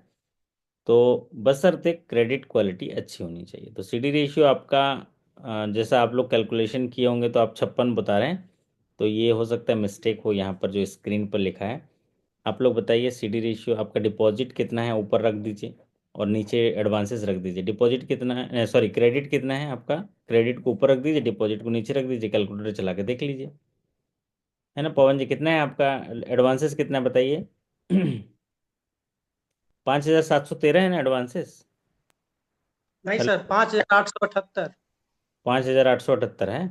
Speaker 1: तो बशर्ते क्रेडिट क्वालिटी अच्छी होनी चाहिए। तो CD रेशियो आपका जैसा आप लोग कैलकुलेशन किए होंगे तो आप 56 बता रहे हैं, तो ये हो सकता है मिस्टेक हो यहाँ पर जो स्क्रीन पर लिखा है। आप लोग बताइए CD रेशियो आपका, डिपॉजिट कितना है ऊपर रख दीजिए, और नीचे एडवांसेस रख दीजिए। डिपॉजिट कितना है, सॉरी क्रेडिट कितना है आपका, क्रेडिट को ऊपर रख दीजिए, डिपॉजिट को नीचे रख दीजिए, कैलकुलेटर चला के देख लीजिए, है ना। पवन जी कितना है आपका, एडवांसेस कितना है बताइए? 5,713 है ना एडवांसेस?
Speaker 5: नहीं
Speaker 1: हेलो,
Speaker 5: सर, 5,878।
Speaker 1: 5,878 है।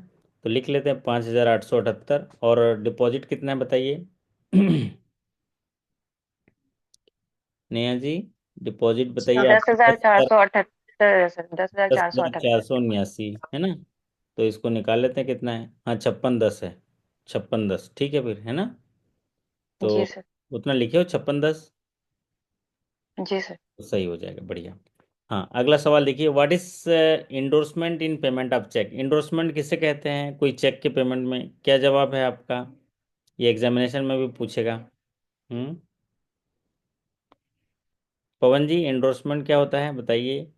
Speaker 1: तो लिख लेते हैं 5,878। और डिपॉजिट कितना है बताइए? नेहा जी, डिपॉजिट बताइए
Speaker 5: सर
Speaker 4: दस
Speaker 1: आपका।
Speaker 4: हजार चार
Speaker 1: 10,000,
Speaker 4: सौ अठहत्तर है सर, 10,478।
Speaker 1: 10,479 है ना? तो इसको निकाल लेते हैं कितना है। हाँ, 5610 है। 5610 ठीक है फिर, है ना? तो
Speaker 4: जी सर।
Speaker 1: उतना लिखे हो, 5610।
Speaker 4: जी सर।
Speaker 1: तो सही हो जाएगा, बढ़िया। हाँ, अगला सवाल देखिए, what is endorsement in payment of cheque? Endorsement किसे कहते हैं कोई चेक के पेमेंट में? क्या जवाब है आपका? ये एग्जामिनेशन में भी पूछेगा। हम्म पवन जी, इंडोर्समेंट क्या होता है बताइए?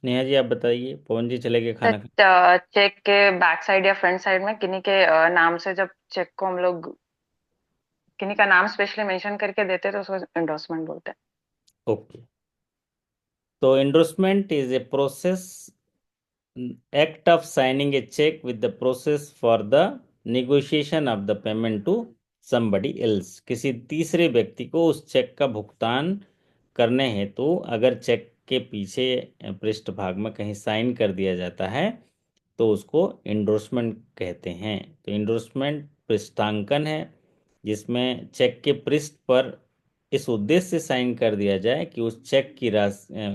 Speaker 1: नेहा जी आप बताइए, पवन जी चले गए खाना खाने।
Speaker 4: सर चेक के बैक साइड या फ्रंट साइड में किन्हीं के नाम से जब चेक को हम लोग किन्हीं का नाम स्पेशली मेंशन करके देते हैं तो उसको एंडोर्समेंट बोलते हैं।
Speaker 1: ओके। तो endorsement is a process, act of signing a check with the process for the negotiation of the payment to somebody else। किसी तीसरे व्यक्ति को उस चेक का भुगतान करने हेतु अगर चेक के पीछे पृष्ठभाग में कहीं साइन कर दिया जाता है तो उसको इंडोर्समेंट कहते हैं। तो इंडोर्समेंट पृष्ठांकन है जिसमें चेक के पृष्ठ पर इस उद्देश्य से साइन कर दिया जाए कि उस चेक की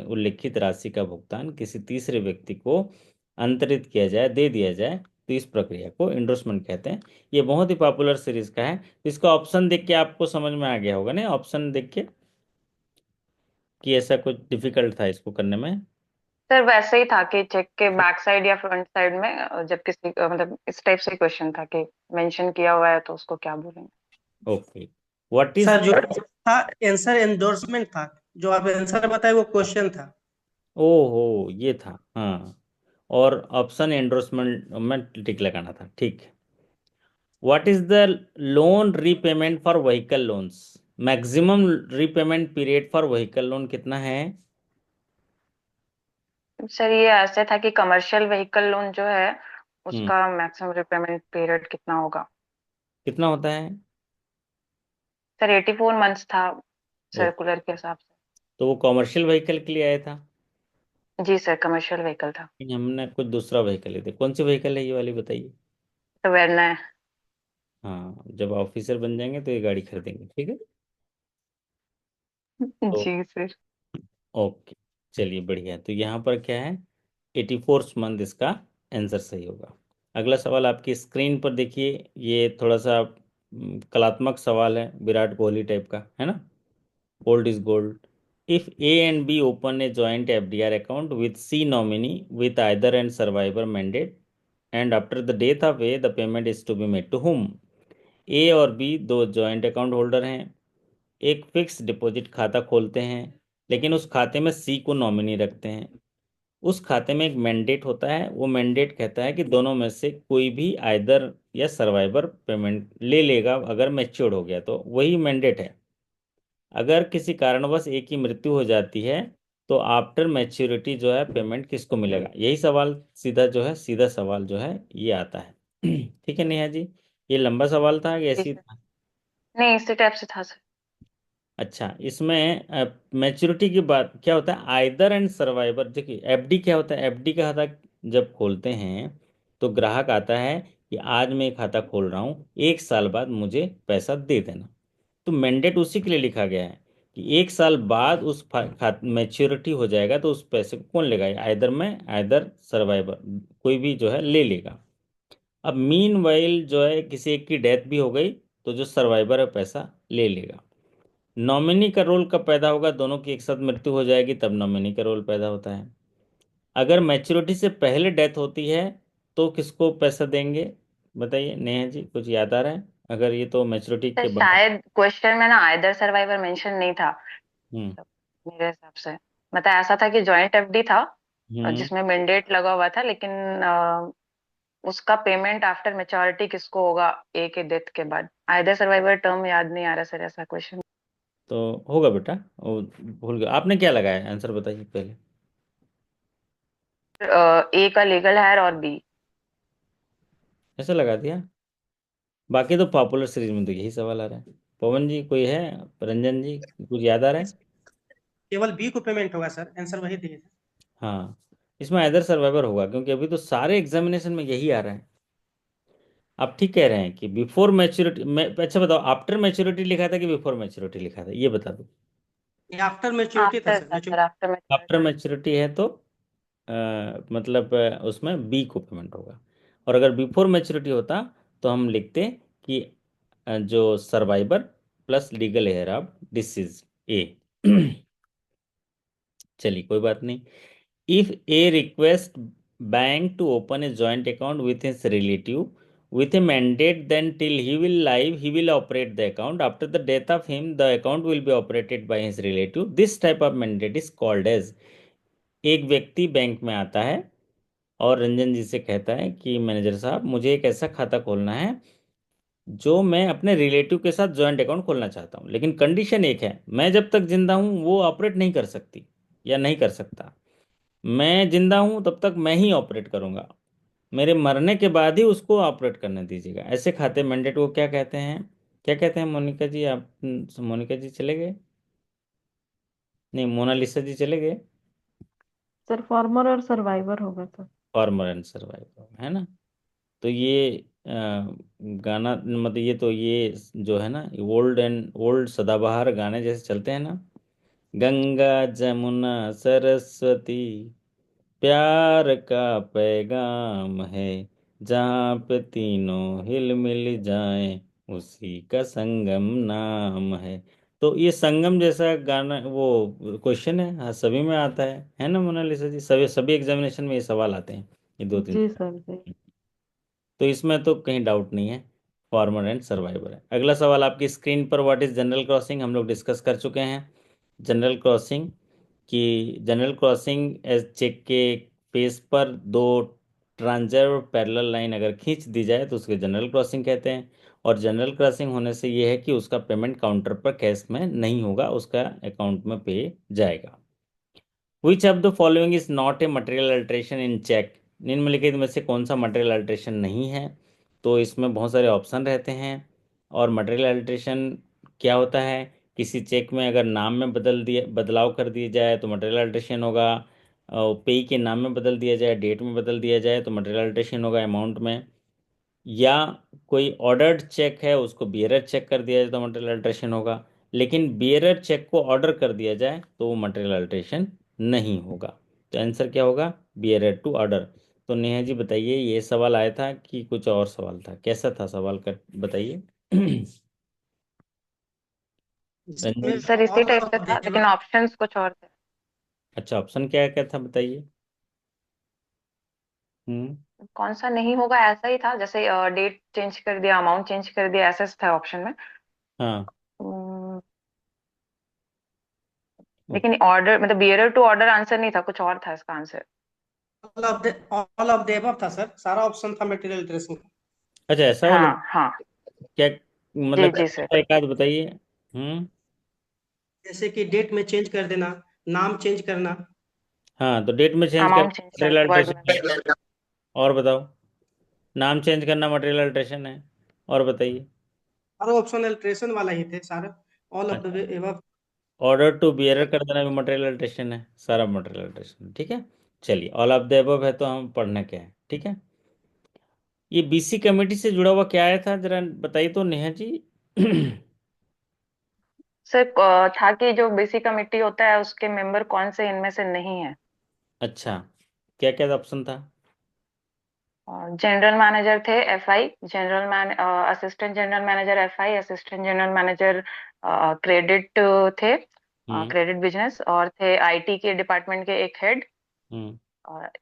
Speaker 1: उल्लिखित राशि का भुगतान किसी तीसरे व्यक्ति को अंतरित किया जाए, दे दिया जाए। तो इस प्रक्रिया को इंडोर्समेंट कहते हैं। ये बहुत ही पॉपुलर सीरीज का है। तो इसका ऑप्शन देख के आपको समझ में आ गया होगा ना, ऑप्शन देख के, कि ऐसा कुछ डिफिकल्ट था इसको करने में।
Speaker 4: सर वैसे ही था कि चेक के बैक साइड या फ्रंट साइड में जब किसी मतलब इस टाइप से क्वेश्चन था कि मेंशन किया हुआ है तो उसको क्या बोलेंगे।
Speaker 1: ओके। व्हाट इज
Speaker 5: सर जो था आंसर एंडोर्समेंट था, जो आप आंसर बताए वो क्वेश्चन था।
Speaker 1: ओहो, ये था, हाँ। और ऑप्शन एंडोर्समेंट में टिक लगाना था, ठीक है। What is the loan repayment for vehicle loans? Maximum repayment period for vehicle loan कितना है?
Speaker 4: सर ये ऐसे था कि कमर्शियल व्हीकल लोन जो है
Speaker 1: हम्म
Speaker 4: उसका मैक्सिमम रिपेमेंट पीरियड कितना होगा।
Speaker 1: कितना होता है?
Speaker 4: सर 84 मंथ्स था
Speaker 1: ओ,
Speaker 4: सर्कुलर के हिसाब से।
Speaker 1: तो वो कॉमर्शियल व्हीकल के लिए आया था।
Speaker 4: जी सर कमर्शियल व्हीकल था।
Speaker 1: हमने कुछ दूसरा व्हीकल लेते, कौन सी व्हीकल है ये वाली बताइए?
Speaker 4: तो वेरना है।
Speaker 1: हाँ, जब ऑफिसर बन जाएंगे तो ये गाड़ी खरीदेंगे, ठीक है। तो
Speaker 4: जी सर।
Speaker 1: ओके, चलिए बढ़िया। तो यहाँ पर क्या है, 84th मंथ इसका आंसर सही होगा। अगला सवाल आपकी स्क्रीन पर देखिए, ये थोड़ा सा कलात्मक सवाल है, विराट कोहली टाइप का है ना। Old is gold. If A and B open a joint FDR account with C nominee with either and survivor mandate and after the death of A the payment is to be made to whom? A और B दो joint account holder हैं, एक fix deposit खाता खोलते हैं, लेकिन उस खाते में सी को नॉमिनी रखते हैं। उस खाते में एक मैंडेट होता है, वो मैंडेट कहता है कि दोनों में से कोई भी आइदर या सर्वाइवर पेमेंट ले लेगा अगर मैच्योर हो गया, तो वही मैंडेट है। अगर किसी कारणवश एक की मृत्यु हो जाती है तो आफ्टर मैच्योरिटी जो है पेमेंट किसको मिलेगा? यही सवाल सीधा जो है, सीधा सवाल जो है ये आता है। ठीक है नेहा जी, ये लंबा सवाल था कि
Speaker 4: जी
Speaker 1: ऐसी
Speaker 4: सर।
Speaker 1: था?
Speaker 4: नहीं इसी टाइप से था सर।
Speaker 1: अच्छा, इसमें मैच्योरिटी की बात क्या होता है, आइदर एंड सर्वाइवर। देखिए एफडी क्या होता है, एफडी का खाता जब खोलते हैं तो ग्राहक आता है कि आज मैं खाता खोल रहा हूँ, 1 साल बाद मुझे पैसा दे देना। तो मैंडेट उसी के लिए लिखा गया है कि 1 साल बाद उस मैच्योरिटी हो जाएगा तो उस पैसे को कौन लेगा, आइदर मैं आइदर सर्वाइवर, कोई भी जो है ले लेगा। अब मीन वाइल जो है किसी एक की डेथ भी हो गई तो जो सर्वाइवर है पैसा ले लेगा। नॉमिनी का रोल कब पैदा होगा, दोनों की एक साथ मृत्यु हो जाएगी तब नॉमिनी का रोल पैदा होता है। अगर मैच्योरिटी से पहले डेथ होती है तो किसको पैसा देंगे बताइए नेहा जी, कुछ याद आ रहा है? अगर ये तो मैच्योरिटी
Speaker 4: सर
Speaker 1: के बाद।
Speaker 4: शायद क्वेश्चन में ना आइदर सर्वाइवर मेंशन नहीं था
Speaker 1: हम्म
Speaker 4: मतलब मेरे हिसाब से। मतलब ऐसा था कि जॉइंट एफडी था
Speaker 1: हम्म
Speaker 4: जिसमें मैंडेट लगा हुआ था लेकिन उसका पेमेंट आफ्टर मेच्योरिटी किसको होगा ए के डेथ के बाद। आइदर सर्वाइवर टर्म याद नहीं आ रहा सर ऐसा क्वेश्चन।
Speaker 1: तो होगा बेटा, वो भूल गया। आपने क्या लगाया आंसर बताइए पहले।
Speaker 4: ए का लीगल हायर और बी।
Speaker 1: ऐसा लगा दिया? बाकी तो पॉपुलर सीरीज में तो यही सवाल आ रहा है। पवन जी कोई है, रंजन जी कुछ याद आ रहा है?
Speaker 5: केवल बी को पेमेंट होगा सर, आंसर वही दिए थे।
Speaker 1: हाँ, इसमें अदर सर्वाइवर होगा क्योंकि अभी तो सारे एग्जामिनेशन में यही आ रहा है। आप ठीक कह रहे हैं कि बिफोर मैच्योरिटी में। अच्छा बताओ, आफ्टर मैच्योरिटी लिखा था कि बिफोर मैच्योरिटी लिखा था, ये बता दो।
Speaker 5: ये आफ्टर मैच्योरिटी था
Speaker 4: आफ्टर
Speaker 5: सर,
Speaker 4: था sir,
Speaker 5: maturity.
Speaker 4: After
Speaker 1: after
Speaker 4: maturity.
Speaker 1: Maturity है तो मतलब उसमें बी को पेमेंट होगा। और अगर बिफोर मैच्योरिटी होता तो हम लिखते कि जो survivor plus legal heir of deceased A. चलिए कोई बात नहीं। If A request bank to open a joint account with his relative with a mandate, then till he will live he will operate the account. After the death of him the account will be operated by his relative. This type of mandate is called as। एक व्यक्ति bank में आता है और रंजन जी से कहता है कि मैनेजर साहब मुझे एक ऐसा खाता खोलना है जो मैं अपने रिलेटिव के साथ जॉइंट अकाउंट खोलना चाहता हूँ, लेकिन कंडीशन एक है, मैं जब तक जिंदा हूँ वो ऑपरेट नहीं कर सकती या नहीं कर सकता। मैं जिंदा हूँ तब तक मैं ही ऑपरेट करूंगा, मेरे मरने के बाद ही उसको ऑपरेट करने दीजिएगा। ऐसे खाते मैंडेट को क्या कहते हैं? क्या कहते हैं मोनिका जी? आप मोनिका जी चले गए? नहीं, मोनालिसा जी चले गए।
Speaker 2: सर फॉर्मर और सर्वाइवर होगा सर।
Speaker 1: फार्मर एंड सर्वाइवर है ना। तो ये गाना मतलब ये तो ये जो है ना, ओल्ड एंड ओल्ड सदाबहार गाने जैसे चलते हैं ना, गंगा जमुना सरस्वती प्यार का पैगाम है, जहाँ पे तीनों हिल मिल जाएं उसी का संगम नाम है। तो ये संगम जैसा गाना वो क्वेश्चन है, हाँ सभी में आता है ना मोनालिसा जी? सभी सभी एग्जामिनेशन में ये सवाल आते हैं, ये दो तीन।
Speaker 2: जी सर जी।
Speaker 1: तो इसमें तो कहीं डाउट नहीं है, फार्मर एंड सर्वाइवर है। अगला सवाल आपकी स्क्रीन पर, व्हाट इज जनरल क्रॉसिंग, हम लोग डिस्कस कर चुके हैं जनरल क्रॉसिंग। कि जनरल क्रॉसिंग एज चेक के पेज पर दो ट्रांजर्व पैरेलल लाइन अगर खींच दी जाए तो उसके जनरल क्रॉसिंग कहते हैं। और जनरल क्रॉसिंग होने से ये है कि उसका पेमेंट काउंटर पर कैश में नहीं होगा, उसका अकाउंट में पे जाएगा। Which of the following is not a material alteration in cheque, निम्नलिखित में से कौन सा मटेरियल अल्ट्रेशन नहीं है? तो इसमें बहुत सारे ऑप्शन रहते हैं। और मटेरियल अल्ट्रेशन क्या होता है? किसी चेक में अगर नाम में बदलाव कर दिया जाए तो मटेरियल अल्ट्रेशन होगा। पे के नाम में बदल दिया जाए, डेट में बदल दिया जाए तो मटेरियल अल्ट्रेशन होगा अमाउंट में। या कोई ऑर्डर्ड चेक है उसको बियरर चेक कर दिया जाए तो मटेरियल अल्ट्रेशन होगा। लेकिन बियरर चेक को ऑर्डर कर दिया जाए तो वो मटेरियल अल्ट्रेशन नहीं होगा। तो आंसर क्या होगा? Bearer to order. तो नेहा जी बताइए, ये सवाल आया था कि कुछ और सवाल था, कैसा था सवाल कर बताइए।
Speaker 5: इसमें
Speaker 1: रंजन।
Speaker 4: सर इसी
Speaker 5: ऑल
Speaker 4: टाइप से
Speaker 5: ऑफ
Speaker 4: था,
Speaker 5: द
Speaker 4: लेकिन ऑप्शंस कुछ और थे।
Speaker 1: अच्छा, ऑप्शन क्या क्या था बताइए। हम्म।
Speaker 4: कौन सा नहीं होगा, ऐसा ही था जैसे डेट चेंज कर दिया, अमाउंट चेंज कर दिया, ऐसा था ऑप्शन में।
Speaker 1: हाँ।
Speaker 4: हम्म, लेकिन ऑर्डर मतलब बियरर टू ऑर्डर आंसर नहीं था, कुछ और था इसका answer.
Speaker 5: All of the above था सर, सारा ऑप्शन था मटेरियल ड्रेसिंग का।
Speaker 1: अच्छा ऐसा वाला?
Speaker 4: हाँ हाँ।
Speaker 1: क्या
Speaker 4: जी
Speaker 1: मतलब
Speaker 4: जी सर।
Speaker 1: एक आध बताइए।
Speaker 5: जैसे कि डेट में चेंज कर देना, नाम चेंज करना।
Speaker 1: हाँ, तो डेट में चेंज कर
Speaker 4: अमाउंट चेंज
Speaker 1: मटेरियल
Speaker 4: करना, वर्ड में।
Speaker 1: अल्ट्रेशन। और बताओ। नाम चेंज करना मटेरियल अल्ट्रेशन है। और बताइए।
Speaker 5: सारे ऑप्शन अल्ट्रेशन वाला ही थे सारे। ऑल ऑफ द
Speaker 1: अच्छा,
Speaker 5: एबव।
Speaker 1: ऑर्डर टू बियरर कर देना भी मटेरियल अल्ट्रेशन है, सारा मटेरियल अल्ट्रेशन है, ठीक है। चलिए, ऑल ऑफ द अबव है तो हम पढ़ना क्या है, ठीक है। ये बीसी कमेटी से जुड़ा हुआ क्या आया था, जरा बताइए तो नेहा जी।
Speaker 4: सर था कि जो बेसिक कमेटी होता है उसके मेंबर कौन से इनमें से नहीं है।
Speaker 1: अच्छा, क्या क्या ऑप्शन था?
Speaker 4: जनरल मैनेजर थे FI, assistant general manager FI, assistant general manager credit थे,
Speaker 1: हम्म।
Speaker 4: क्रेडिट बिजनेस, और थे आईटी के डिपार्टमेंट के एक हेड।
Speaker 1: हम्म।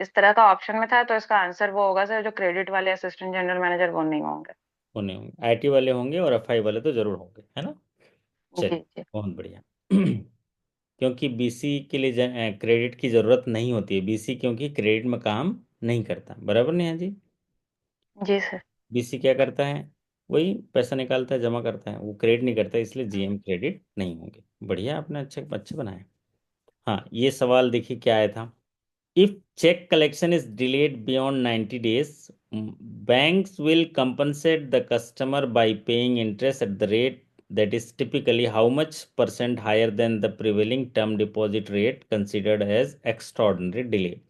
Speaker 4: इस तरह का ऑप्शन में था, तो इसका आंसर वो होगा सर, जो क्रेडिट वाले असिस्टेंट जनरल मैनेजर वो नहीं होंगे।
Speaker 1: होने होंगे, आईटी वाले होंगे और एफआई वाले तो जरूर होंगे, है ना।
Speaker 4: जी
Speaker 1: चलिए,
Speaker 4: जी।
Speaker 1: बहुत बढ़िया। क्योंकि बीसी के लिए क्रेडिट की ज़रूरत नहीं होती है, बीसी क्योंकि क्रेडिट में काम नहीं करता, बराबर नहीं है जी।
Speaker 4: जी सर।
Speaker 1: बीसी क्या करता है? वही पैसा निकालता है, जमा करता है, वो क्रेडिट नहीं करता, इसलिए जीएम क्रेडिट नहीं होंगे। बढ़िया, आपने अच्छे अच्छे बनाए। हाँ, ये सवाल देखिए क्या आया था। If cheque collection is delayed beyond 90 days, banks will compensate the customer by paying interest at the rate that is typically how much percent higher than the prevailing term deposit rate considered as extraordinary delay।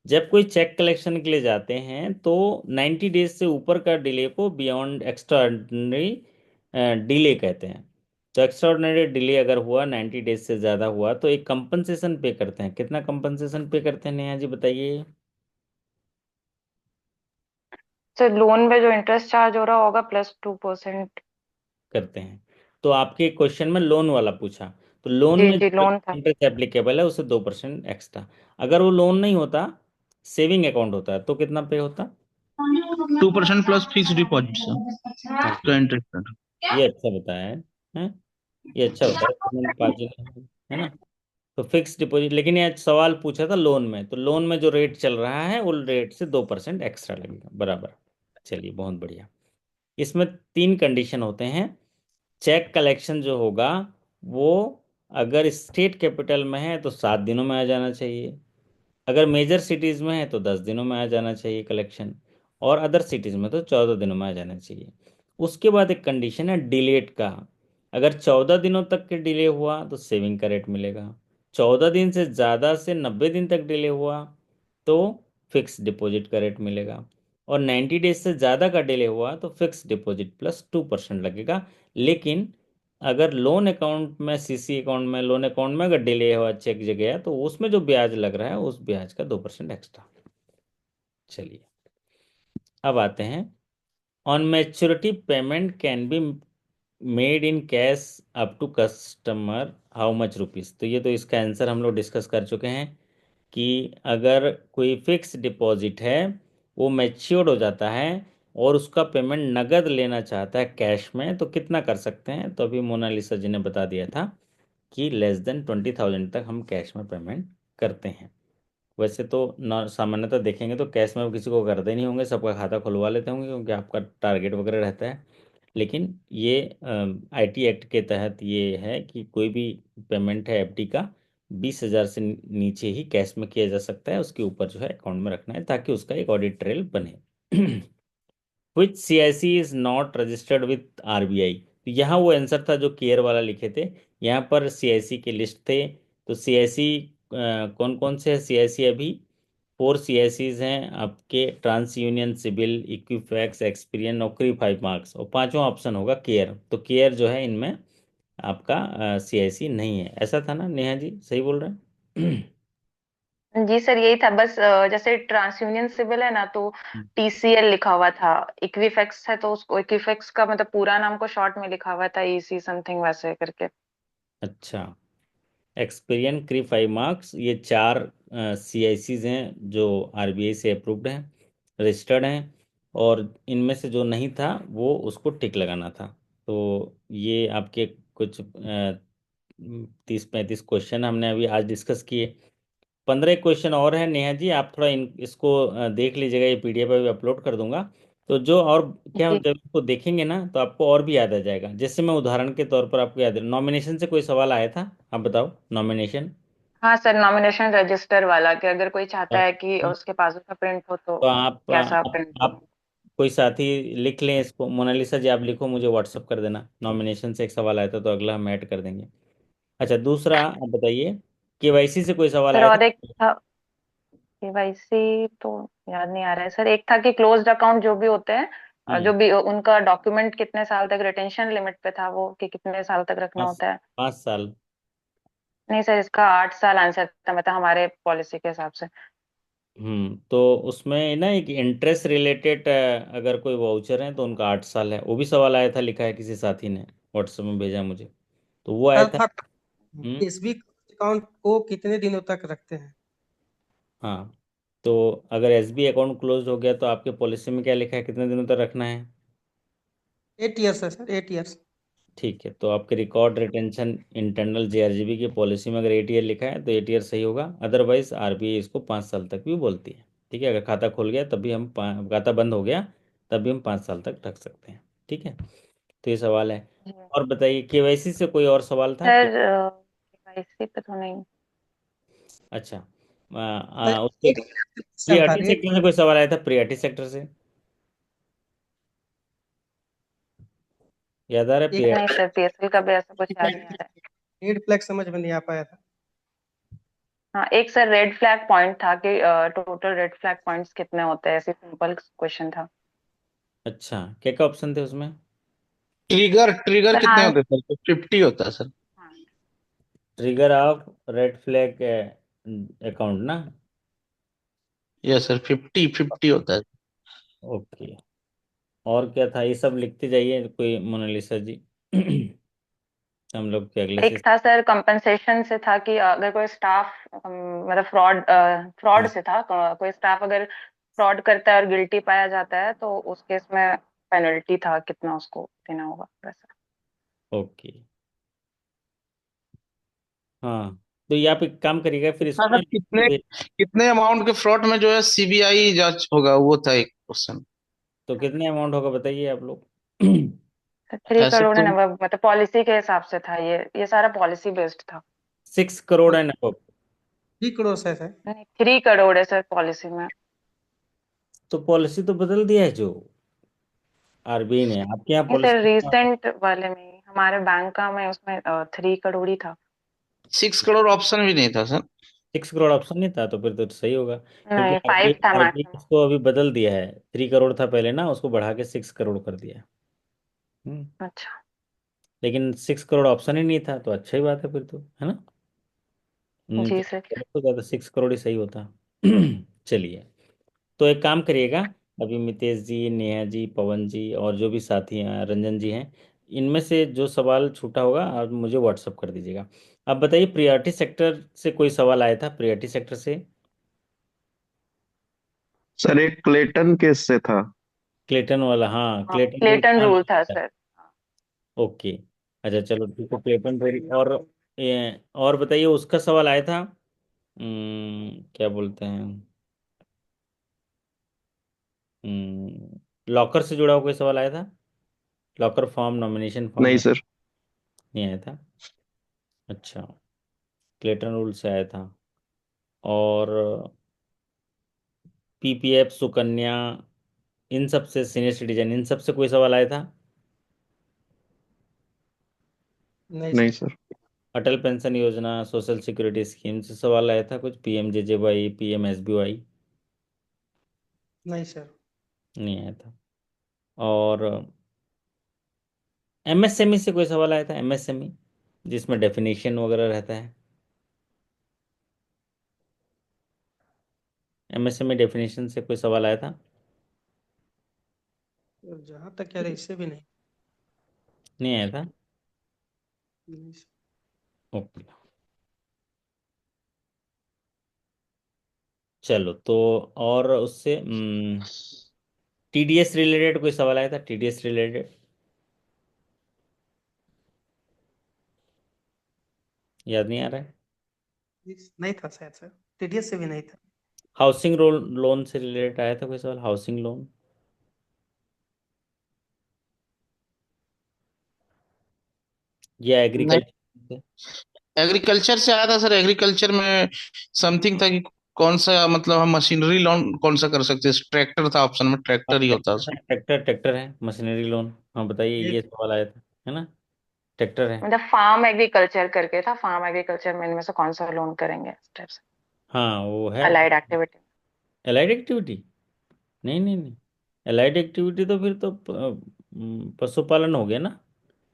Speaker 1: जब कोई check collection के लिए जाते हैं तो 90 days से ऊपर का डिले को बियॉन्ड एक्स्ट्राऑर्डिनरी डिले कहते हैं। तो एक्स्ट्राऑर्डिनरी डिले अगर हुआ 90 डेज से ज़्यादा हुआ तो एक कंपनसेशन पे करते हैं। कितना कंपनसेशन पे करते हैं नेहा जी बताइए।
Speaker 4: सर लोन पे जो इंटरेस्ट चार्ज हो रहा होगा +2%।
Speaker 1: करते हैं। तो आपके क्वेश्चन में लोन वाला पूछा, तो लोन
Speaker 4: जी
Speaker 1: में
Speaker 4: जी,
Speaker 1: जो
Speaker 4: लोन था।
Speaker 1: इंटरेस्ट एप्लीकेबल है उसे 2% एक्स्ट्रा। अगर वो लोन नहीं होता, सेविंग अकाउंट होता है, तो कितना पे होता?
Speaker 6: 2% प्लस फिक्स डिपॉजिट
Speaker 1: हाँ,
Speaker 6: का इंटरेस्ट।
Speaker 1: ये अच्छा बताया है? ये अच्छा बताया पेमेंट मार्जिन, है ना। तो फिक्स डिपॉजिट, लेकिन ये सवाल पूछा था लोन में, तो लोन में जो रेट चल रहा है वो रेट से 2% एक्स्ट्रा लगेगा, बराबर। चलिए बहुत बढ़िया। इसमें 3 कंडीशन होते हैं। चेक कलेक्शन जो होगा वो अगर स्टेट कैपिटल में है तो 7 दिनों में आ जाना चाहिए, अगर मेजर सिटीज में है तो 10 दिनों में आ जाना चाहिए कलेक्शन, और अदर सिटीज में तो 14 दिनों में आ जाना चाहिए। उसके बाद एक कंडीशन है डिलेट का। अगर 14 दिनों तक के डिले हुआ तो सेविंग का रेट मिलेगा, 14 दिन से ज़्यादा से 90 दिन तक डिले हुआ तो फिक्स डिपॉजिट का रेट मिलेगा, और 90 डेज से ज़्यादा का डिले हुआ तो फिक्स डिपॉजिट +2% लगेगा। लेकिन अगर लोन अकाउंट में, सीसी अकाउंट में, लोन अकाउंट में अगर डिले हुआ चेक गया तो उसमें जो ब्याज लग रहा है उस ब्याज का 2% एक्स्ट्रा। चलिए अब आते हैं, on maturity payment can be made in cash up to customer how much rupees. तो ये तो इसका आंसर हम लोग डिस्कस कर चुके हैं कि अगर कोई फिक्स डिपॉजिट है वो मैच्योर्ड हो जाता है और उसका पेमेंट नगद लेना चाहता है कैश में, तो कितना कर सकते हैं। तो अभी मोनालिसा जी ने बता दिया था कि <20,000 तक हम कैश में पेमेंट करते हैं। वैसे तो सामान्यतः देखेंगे तो कैश में किसी को करते नहीं होंगे, सबका खाता खुलवा लेते होंगे क्योंकि आपका टारगेट वगैरह रहता है। लेकिन ये आईटी एक्ट के तहत ये है कि कोई भी पेमेंट है एफडी का 20,000 से नीचे ही कैश में किया जा सकता है, उसके ऊपर जो है अकाउंट में रखना है ताकि उसका एक ऑडिट ट्रेल बने। Which CIC is not registered with RBI. तो यहाँ वो आंसर था जो केयर वाला लिखे थे, यहाँ पर सीआईसी के लिस्ट थे। तो सीआईसी कौन कौन से है सीआईसी अभी? 4 सीआईसीज हैं आपके, TransUnion, CIBIL, Equifax, Experian, नौकरी 5 मार्क्स, और पांचवा ऑप्शन होगा केयर। तो केयर जो है इनमें आपका सीआईसी नहीं है। ऐसा था ना नेहा जी, सही बोल रहे हैं?
Speaker 4: जी सर, यही था बस। जैसे ट्रांस यूनियन सिविल है ना, तो टीसीएल लिखा हुआ था। इक्विफैक्स है तो उसको इक्विफैक्स का मतलब पूरा नाम को शॉर्ट में लिखा हुआ था ईसी समथिंग वैसे करके।
Speaker 1: अच्छा, एक्सपीरियन, क्री 5 मार्क्स, ये 4 सीआईसीज हैं जो आरबीआई से अप्रूव्ड हैं, रजिस्टर्ड हैं, और इनमें से जो नहीं था वो उसको टिक लगाना था। तो ये आपके कुछ 30-35 क्वेश्चन हमने अभी आज डिस्कस किए। 15 क्वेश्चन और हैं नेहा जी, आप थोड़ा इसको देख लीजिएगा, ये पीडीएफ अभी अपलोड कर दूंगा। तो जो और क्या,
Speaker 4: जी
Speaker 1: जब इसको देखेंगे ना तो आपको और भी याद आ जाएगा। जैसे मैं उदाहरण के तौर पर आपको याद है, नॉमिनेशन से कोई सवाल आया था, आप बताओ नॉमिनेशन।
Speaker 4: हाँ सर, नॉमिनेशन रजिस्टर वाला कि अगर कोई चाहता
Speaker 1: हाँ,
Speaker 4: है कि उसके पास उसका प्रिंट हो तो
Speaker 1: तो आप
Speaker 4: कैसा प्रिंट हो।
Speaker 1: आप कोई साथी लिख लें इसको, मोनालिसा जी आप लिखो, मुझे व्हाट्सअप कर देना, नॉमिनेशन से एक सवाल आया था तो अगला हम ऐड कर देंगे। अच्छा, दूसरा आप बताइए, केवाईसी से कोई सवाल
Speaker 4: सर
Speaker 1: आया था?
Speaker 4: और एक था केवाईसी, तो याद नहीं आ रहा है सर। एक था कि क्लोज्ड अकाउंट जो भी होते हैं, जो
Speaker 1: हम्म,
Speaker 4: भी उनका डॉक्यूमेंट कितने साल तक रिटेंशन लिमिट पे था वो, कि कितने साल तक रखना
Speaker 1: 5
Speaker 4: होता है।
Speaker 1: 5 साल।
Speaker 4: नहीं सर, इसका 8 साल आंसर था मतलब हमारे पॉलिसी के हिसाब से।
Speaker 1: तो उसमें ना एक इंटरेस्ट रिलेटेड अगर कोई वाउचर है तो उनका 8 साल है, वो भी सवाल आया था, लिखा है किसी साथी ने व्हाट्सएप में भेजा मुझे, तो वो आया
Speaker 5: सर
Speaker 1: था।
Speaker 5: था
Speaker 1: हम्म,
Speaker 5: एसबी अकाउंट को कितने दिनों तक रखते हैं?
Speaker 1: हाँ, तो अगर एसबी अकाउंट क्लोज हो गया तो आपके पॉलिसी में क्या लिखा है, कितने दिनों तक रखना है?
Speaker 5: 8 ईयर्स है सर, 8 ईयर्स।
Speaker 1: ठीक है, तो आपके रिकॉर्ड रिटेंशन इंटरनल जेआरजीबी की पॉलिसी में अगर 8 ईयर लिखा है तो 8 ईयर सही होगा, अदरवाइज आरबीआई इसको 5 साल तक भी बोलती है। ठीक है, अगर खाता खुल गया तभी हम खाता बंद हो गया तभी हम 5 साल तक रख सकते हैं। ठीक है, तो ये सवाल है।
Speaker 4: जी
Speaker 1: और बताइए, केवाईसी से कोई और सवाल था
Speaker 4: सर,
Speaker 1: कि?
Speaker 4: केवाईसी पे तो नहीं।
Speaker 1: अच्छा,
Speaker 5: सर
Speaker 1: उसके
Speaker 5: एक
Speaker 1: प्री
Speaker 5: क्वेश्चन था,
Speaker 1: आरटी
Speaker 5: रेट।
Speaker 1: सेक्टर से कोई सवाल आया था, प्री आरटी सेक्टर से? याद आ रहा है
Speaker 5: एक
Speaker 4: नहीं सर, पीएसएल का भी ऐसा कुछ याद नहीं आ रहा है।
Speaker 5: रेड फ्लैग समझ में नहीं आ पाया था।
Speaker 4: हाँ, एक सर रेड फ्लैग पॉइंट था कि टोटल रेड फ्लैग पॉइंट्स कितने होते हैं, ऐसे सिंपल क्वेश्चन था।
Speaker 1: अच्छा, क्या क्या ऑप्शन थे उसमें?
Speaker 6: ट्रिगर ट्रिगर
Speaker 4: सर
Speaker 6: कितने
Speaker 4: हाँ।
Speaker 6: होते हैं सर? 50 होता है सर।
Speaker 4: हाँ,
Speaker 1: trigger of red flag account ना?
Speaker 6: यस सर, 50 होता है।
Speaker 1: ओके। और क्या था? ये सब लिखते जाइए कोई, मोनालिसा जी। हम लोग के अगले
Speaker 4: एक
Speaker 1: से।
Speaker 4: था सर कंपनसेशन से, था कि अगर कोई स्टाफ मतलब फ्रॉड
Speaker 1: हाँ,
Speaker 4: से था, कोई स्टाफ अगर फ्रॉड करता है और गिल्टी पाया जाता है तो उस केस में पेनल्टी था, कितना उसको देना होगा वैसा।
Speaker 1: ओके। हाँ, तो ये आप एक काम करिएगा फिर
Speaker 6: हाँ
Speaker 1: इसको
Speaker 6: सर,
Speaker 1: ना।
Speaker 6: कितने कितने अमाउंट के फ्रॉड में जो है सीबीआई जांच होगा, वो था एक क्वेश्चन।
Speaker 1: तो कितने अमाउंट होगा बताइए आप लोग।
Speaker 4: 3 करोड़
Speaker 6: ऐसे
Speaker 4: है
Speaker 6: तो
Speaker 4: ना, मतलब पॉलिसी के हिसाब से था, ये सारा पॉलिसी बेस्ड था।
Speaker 1: 6 करोड़ एंड अबव।
Speaker 5: 3 करोड़ से है।
Speaker 4: नहीं, 3 करोड़ है सर पॉलिसी में।
Speaker 1: तो पॉलिसी तो बदल दिया है जो आरबीआई ने आपके यहाँ
Speaker 4: नहीं सर,
Speaker 1: पॉलिसी।
Speaker 4: रिसेंट वाले में ही हमारे बैंक का में उसमें 3 करोड़ ही था।
Speaker 6: 6 करोड़ ऑप्शन भी नहीं था सर।
Speaker 1: 6 करोड़ ऑप्शन नहीं था तो फिर तो सही होगा, क्योंकि
Speaker 4: नहीं,
Speaker 1: आरबीआई
Speaker 4: 5 था
Speaker 1: आरबीआई
Speaker 4: मैक्सिमम।
Speaker 1: इसको अभी बदल दिया है। 3 करोड़ था पहले ना, उसको बढ़ा के 6 करोड़ कर दिया है। हम्म।
Speaker 4: अच्छा।
Speaker 1: लेकिन 6 करोड़ ऑप्शन ही नहीं था तो अच्छा ही बात है फिर तो, है ना?
Speaker 4: जी
Speaker 1: तो
Speaker 4: सर।
Speaker 1: तो ज्यादा 6 करोड़ ही सही होता। चलिए, तो एक काम करिएगा। अभी मितेश जी, नेहा जी, पवन जी और जो भी साथी हैं, रंजन जी हैं, इनमें से जो सवाल छूटा होगा आप मुझे व्हाट्सअप कर दीजिएगा। आप बताइए, प्रियोरिटी सेक्टर से कोई सवाल आया था? प्रियोरिटी सेक्टर से
Speaker 7: सर एक क्लेटन केस से था।
Speaker 1: क्लेटन वाला, हाँ
Speaker 4: हाँ,
Speaker 1: क्लेटन रूल
Speaker 4: क्लेटन
Speaker 1: कहाँ
Speaker 4: रूल था
Speaker 1: लगता है?
Speaker 4: सर।
Speaker 1: ओके। अच्छा चलो ठीक है, क्लेटन रूल। और बताइए, उसका सवाल आया था। क्या बोलते हैं, लॉकर से जुड़ा हुआ कोई सवाल आया था? लॉकर फॉर्म, नॉमिनेशन
Speaker 7: नहीं
Speaker 1: फॉर्म
Speaker 7: सर।
Speaker 1: नहीं आया था? अच्छा, क्लेटन रूल से आया था। और पीपीएफ, सुकन्या, इन सब से, सीनियर सिटीजन, इन सब से कोई सवाल आया था?
Speaker 5: नहीं
Speaker 7: नहीं
Speaker 5: सर।
Speaker 7: सर।
Speaker 1: अटल पेंशन योजना, सोशल सिक्योरिटी स्कीम से सवाल आया था कुछ? पीएमजेजेवाई, पीएमएसबीवाई?
Speaker 5: नहीं सर।
Speaker 1: नहीं आया था। और एमएसएमई से कोई सवाल आया था? एमएसएमई जिसमें डेफिनेशन वगैरह रहता है, एमएसएमई डेफिनेशन से कोई सवाल आया था?
Speaker 5: जहाँ तक कह रहे इससे भी नहीं।
Speaker 1: नहीं आया था।
Speaker 5: नहीं सर।
Speaker 1: ओके। चलो तो, और उससे टीडीएस रिलेटेड कोई सवाल आया था? टीडीएस रिलेटेड याद नहीं आ रहा है?
Speaker 5: नहीं था शायद सर। टीडीएस से भी नहीं था।
Speaker 1: हाउसिंग लोन से रिलेटेड आया था कोई सवाल? हाउसिंग लोन या
Speaker 6: नहीं,
Speaker 1: एग्रीकल्चर?
Speaker 6: एग्रीकल्चर से आया था सर। एग्रीकल्चर में समथिंग था कि कौन सा, मतलब हम मशीनरी लोन कौन सा कर सकते हैं। ट्रैक्टर था ऑप्शन में, ट्रैक्टर ही होता है उसमें।
Speaker 1: ट्रैक्टर, ट्रैक्टर है मशीनरी लोन। हाँ बताइए, ये
Speaker 5: एक
Speaker 1: सवाल आया था, है ना? ट्रैक्टर है।
Speaker 4: मतलब फार्म एग्रीकल्चर करके था, फार्म एग्रीकल्चर में इनमें से कौन सा लोन करेंगे इस टाइप से,
Speaker 1: हाँ वो है।
Speaker 4: Allied activity.
Speaker 1: Allied activity? नहीं नहीं नहीं, एलाइड एक्टिविटी तो फिर तो पशुपालन हो गया ना।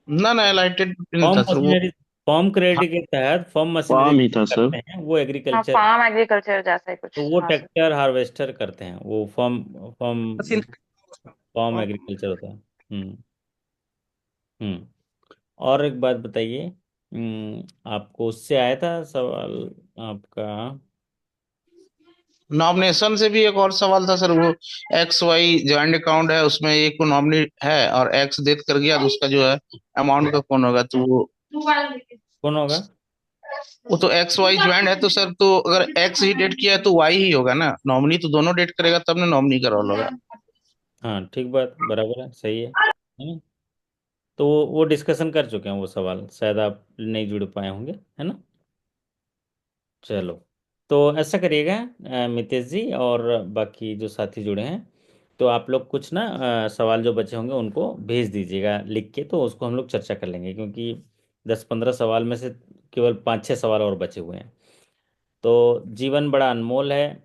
Speaker 6: ना ना, एलाइटेड नहीं
Speaker 1: फॉर्म
Speaker 6: था सर वो।
Speaker 1: मशीनरी, फॉर्म
Speaker 6: हाँ,
Speaker 1: क्रेडिट के तहत फॉर्म मशीनरी
Speaker 7: फॉर्म ही था सर।
Speaker 1: करते हैं वो
Speaker 4: हाँ,
Speaker 1: एग्रीकल्चर।
Speaker 4: फार्म एग्रीकल्चर जैसा ही
Speaker 1: तो
Speaker 4: कुछ,
Speaker 1: वो
Speaker 4: हाँ सर।
Speaker 1: ट्रैक्टर हार्वेस्टर करते हैं, वो form form
Speaker 5: machine.
Speaker 1: Form agriculture होता है। हम्म। हम्म। और एक बात बताइए, आपको उससे आया था सवाल आपका?
Speaker 6: नॉमिनेशन से भी एक और सवाल था सर। वो एक्स वाई ज्वाइंट अकाउंट है, उसमें एक को नॉमिनी है और एक्स डेथ कर गया, तो उसका जो है अमाउंट का कौन होगा। तो
Speaker 1: कौन होगा?
Speaker 6: वो तो एक्स वाई ज्वाइंट है, तो सर तो अगर एक्स ही डेट किया है तो वाई ही होगा ना। नॉमिनी तो दोनों डेट करेगा तब ना नॉमिनी का रोल होगा।
Speaker 1: हाँ ठीक बात, बराबर है, सही है ना? तो वो डिस्कशन कर चुके हैं वो सवाल, शायद आप नहीं जुड़ पाए होंगे, है ना? चलो, तो ऐसा करिएगा मितेश जी और बाकी जो साथी जुड़े हैं, तो आप लोग कुछ ना सवाल जो बचे होंगे उनको भेज दीजिएगा लिख के, तो उसको हम लोग चर्चा कर लेंगे, क्योंकि 10-15 सवाल में से केवल 5-6 सवाल और बचे हुए हैं। तो जीवन बड़ा अनमोल है।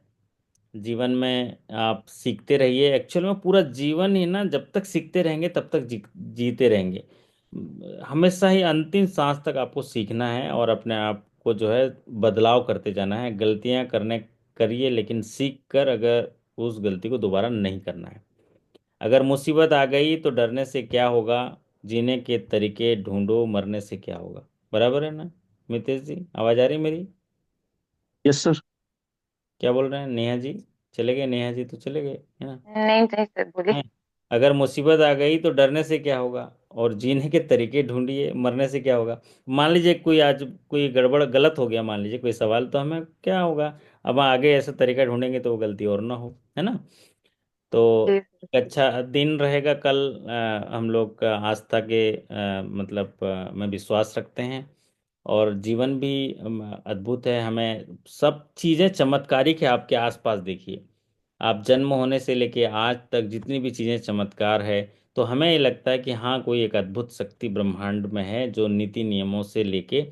Speaker 1: जीवन में आप सीखते रहिए। एक्चुअल में पूरा जीवन ही ना, जब तक सीखते रहेंगे तब तक जीते रहेंगे। हमेशा ही अंतिम सांस तक आपको सीखना है और अपने आप को जो है बदलाव करते जाना है। गलतियां करने करिए, लेकिन सीख कर अगर उस गलती को दोबारा नहीं करना है। अगर मुसीबत आ गई तो डरने से क्या होगा, जीने के तरीके ढूंढो, मरने से क्या होगा। बराबर है ना मितेश जी? आवाज आ रही मेरी?
Speaker 7: Yes sir.
Speaker 1: क्या बोल रहे हैं नेहा जी? चले गए? नेहा जी तो चले गए, है ना?
Speaker 4: नहीं नहीं सर, बोलिए।
Speaker 1: हैं? अगर मुसीबत आ गई तो डरने से क्या होगा, और जीने के तरीके ढूंढिए, मरने से क्या होगा। मान लीजिए कोई आज कोई गड़बड़ गलत हो गया, मान लीजिए कोई सवाल, तो हमें क्या होगा, अब आगे ऐसा तरीका ढूंढेंगे तो वो गलती और ना हो, है ना? तो
Speaker 4: जी सर।
Speaker 1: एक अच्छा दिन रहेगा कल। हम लोग का आस्था के मतलब में विश्वास रखते हैं, और जीवन भी अद्भुत है। हमें सब चीज़ें चमत्कारिक है। आपके आसपास देखिए, आप जन्म होने से लेके आज तक जितनी भी चीज़ें चमत्कार है, तो हमें ये लगता है कि हाँ, कोई एक अद्भुत शक्ति ब्रह्मांड में है जो नीति नियमों से लेके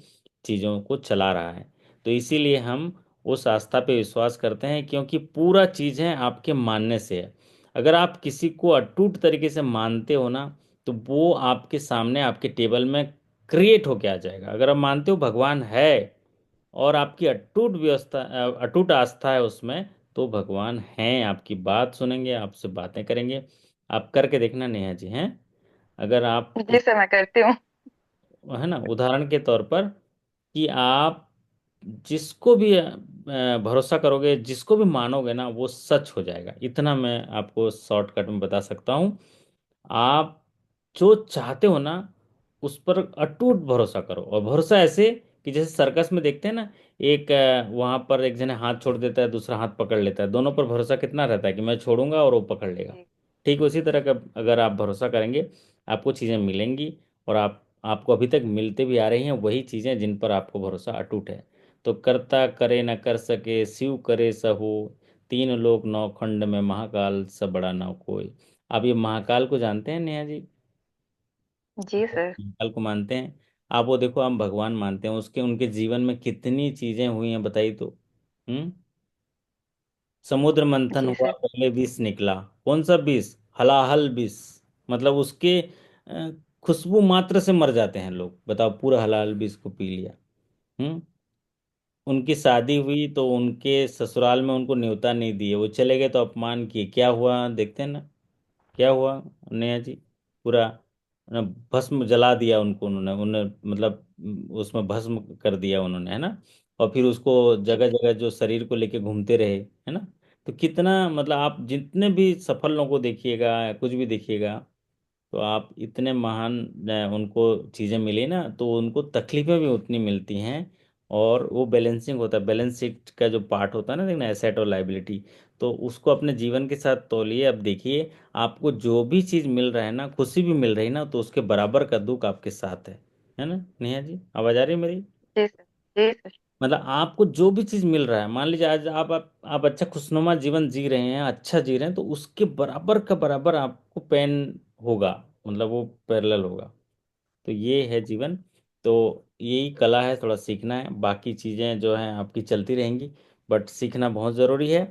Speaker 1: चीज़ों को चला रहा है। तो इसीलिए हम उस आस्था पे विश्वास करते हैं, क्योंकि पूरा चीज़ें आपके मानने से है। अगर आप किसी को अटूट तरीके से मानते हो ना, तो वो आपके सामने आपके टेबल में क्रिएट होके आ जाएगा। अगर आप मानते हो भगवान है और आपकी अटूट व्यवस्था अटूट आस्था है उसमें, तो भगवान हैं, आपकी बात सुनेंगे, आपसे बातें करेंगे। आप करके देखना नेहा जी हैं। अगर आप
Speaker 4: जी सर, मैं करती हूँ।
Speaker 1: है ना, उदाहरण के तौर पर, कि आप जिसको भी भरोसा करोगे, जिसको भी मानोगे ना, वो सच हो जाएगा। इतना मैं आपको शॉर्टकट में बता सकता हूँ। आप जो चाहते हो ना, उस पर अटूट भरोसा करो। और भरोसा ऐसे कि जैसे सर्कस में देखते हैं ना, एक वहां पर एक जने हाथ छोड़ देता है, दूसरा हाथ पकड़ लेता है, दोनों पर भरोसा कितना रहता है कि मैं छोड़ूंगा और वो पकड़ लेगा।
Speaker 4: जी।
Speaker 1: ठीक उसी तरह का अगर आप भरोसा करेंगे, आपको चीज़ें मिलेंगी। और आपको अभी तक मिलते भी आ रही हैं वही चीज़ें जिन पर आपको भरोसा अटूट है। तो करता करे न कर सके, शिव करे सहो, तीन लोक नौ खंड में महाकाल सब बड़ा ना कोई। आप ये महाकाल को जानते हैं नेहा जी?
Speaker 4: जी सर।
Speaker 1: महाकाल को मानते हैं? आप वो देखो, हम भगवान मानते हैं, उसके उनके जीवन में कितनी चीजें हुई हैं बताइए तो। हम्म। समुद्र मंथन
Speaker 4: जी
Speaker 1: हुआ,
Speaker 4: सर।
Speaker 1: पहले विष निकला। कौन सा विष? हलाहल विष। मतलब उसके खुशबू मात्र से मर जाते हैं लोग, बताओ, पूरा हलाहल विष को पी लिया। हम्म। उनकी शादी हुई तो उनके ससुराल में उनको न्योता नहीं दिए, वो चले गए तो अपमान किए। क्या हुआ देखते हैं ना, क्या हुआ नेहा जी? पूरा ना भस्म जला दिया उनको, उन्होंने उन्हें मतलब उसमें भस्म कर दिया उन्होंने, है ना? और फिर उसको जगह जगह जो शरीर को लेके घूमते रहे, है ना? तो कितना मतलब, आप जितने भी सफल लोगों को देखिएगा, कुछ भी देखिएगा, तो आप इतने महान उनको चीज़ें मिली ना, तो उनको तकलीफें भी उतनी मिलती हैं। और वो बैलेंसिंग होता है, बैलेंस शीट का जो पार्ट होता है ना, देखना, एसेट और लाइबिलिटी। तो उसको अपने जीवन के साथ तौलिए। अब देखिए, आपको जो भी चीज़ मिल रहा है ना, खुशी भी मिल रही है ना, तो उसके बराबर का दुख आपके साथ है ना नेहा जी? आवाज आ रही है मेरी?
Speaker 4: जी सर। जी सर।
Speaker 1: मतलब आपको जो भी चीज़ मिल रहा है, मान लीजिए आज आप अच्छा खुशनुमा जीवन जी रहे हैं, अच्छा जी रहे हैं, तो उसके बराबर का बराबर आपको पेन होगा, मतलब वो पैरेलल होगा। तो ये है जीवन। तो यही कला है, थोड़ा सीखना है। बाकी चीज़ें जो हैं आपकी चलती रहेंगी, बट सीखना बहुत ज़रूरी है।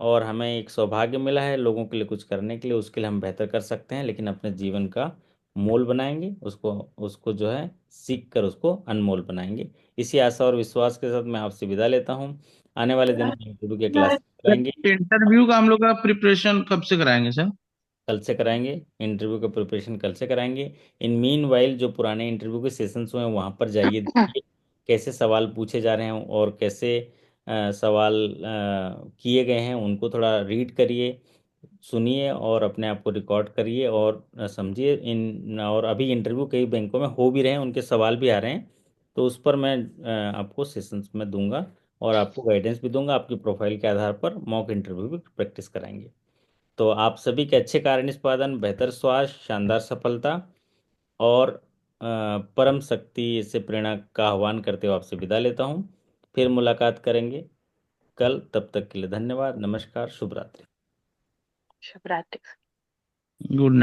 Speaker 1: और हमें एक सौभाग्य मिला है लोगों के लिए कुछ करने के लिए, उसके लिए हम बेहतर कर सकते हैं, लेकिन अपने जीवन का मोल बनाएंगे उसको। उसको जो है सीख कर उसको अनमोल बनाएंगे। इसी आशा और विश्वास के साथ मैं आपसे विदा लेता हूँ। आने वाले दिनों में गुरु के क्लास कराएंगे।
Speaker 6: इंटरव्यू का हम लोग का प्रिपरेशन कब से कराएंगे सर?
Speaker 1: कल से कराएंगे। इंटरव्यू का प्रिपरेशन कल से कराएंगे। इन मीन वाइल जो पुराने इंटरव्यू के सेशंस हुए हैं वहाँ पर जाइए, देखिए कैसे सवाल पूछे जा रहे हैं और कैसे सवाल किए गए हैं, उनको थोड़ा रीड करिए, सुनिए और अपने आप को रिकॉर्ड करिए और समझिए। इन और अभी इंटरव्यू कई बैंकों में हो भी रहे हैं, उनके सवाल भी आ रहे हैं। तो उस पर मैं आपको सेशंस में दूंगा और आपको गाइडेंस भी दूंगा। आपकी प्रोफाइल के आधार पर मॉक इंटरव्यू भी प्रैक्टिस कराएंगे। तो आप सभी के अच्छे कार्य निष्पादन, बेहतर स्वास्थ्य, शानदार सफलता और परम शक्ति से प्रेरणा का आह्वान करते हुए आपसे विदा लेता हूँ। फिर मुलाकात करेंगे कल। तब तक के लिए धन्यवाद, नमस्कार, शुभ रात्रि।
Speaker 4: शुभ रात्रि।
Speaker 6: Good night.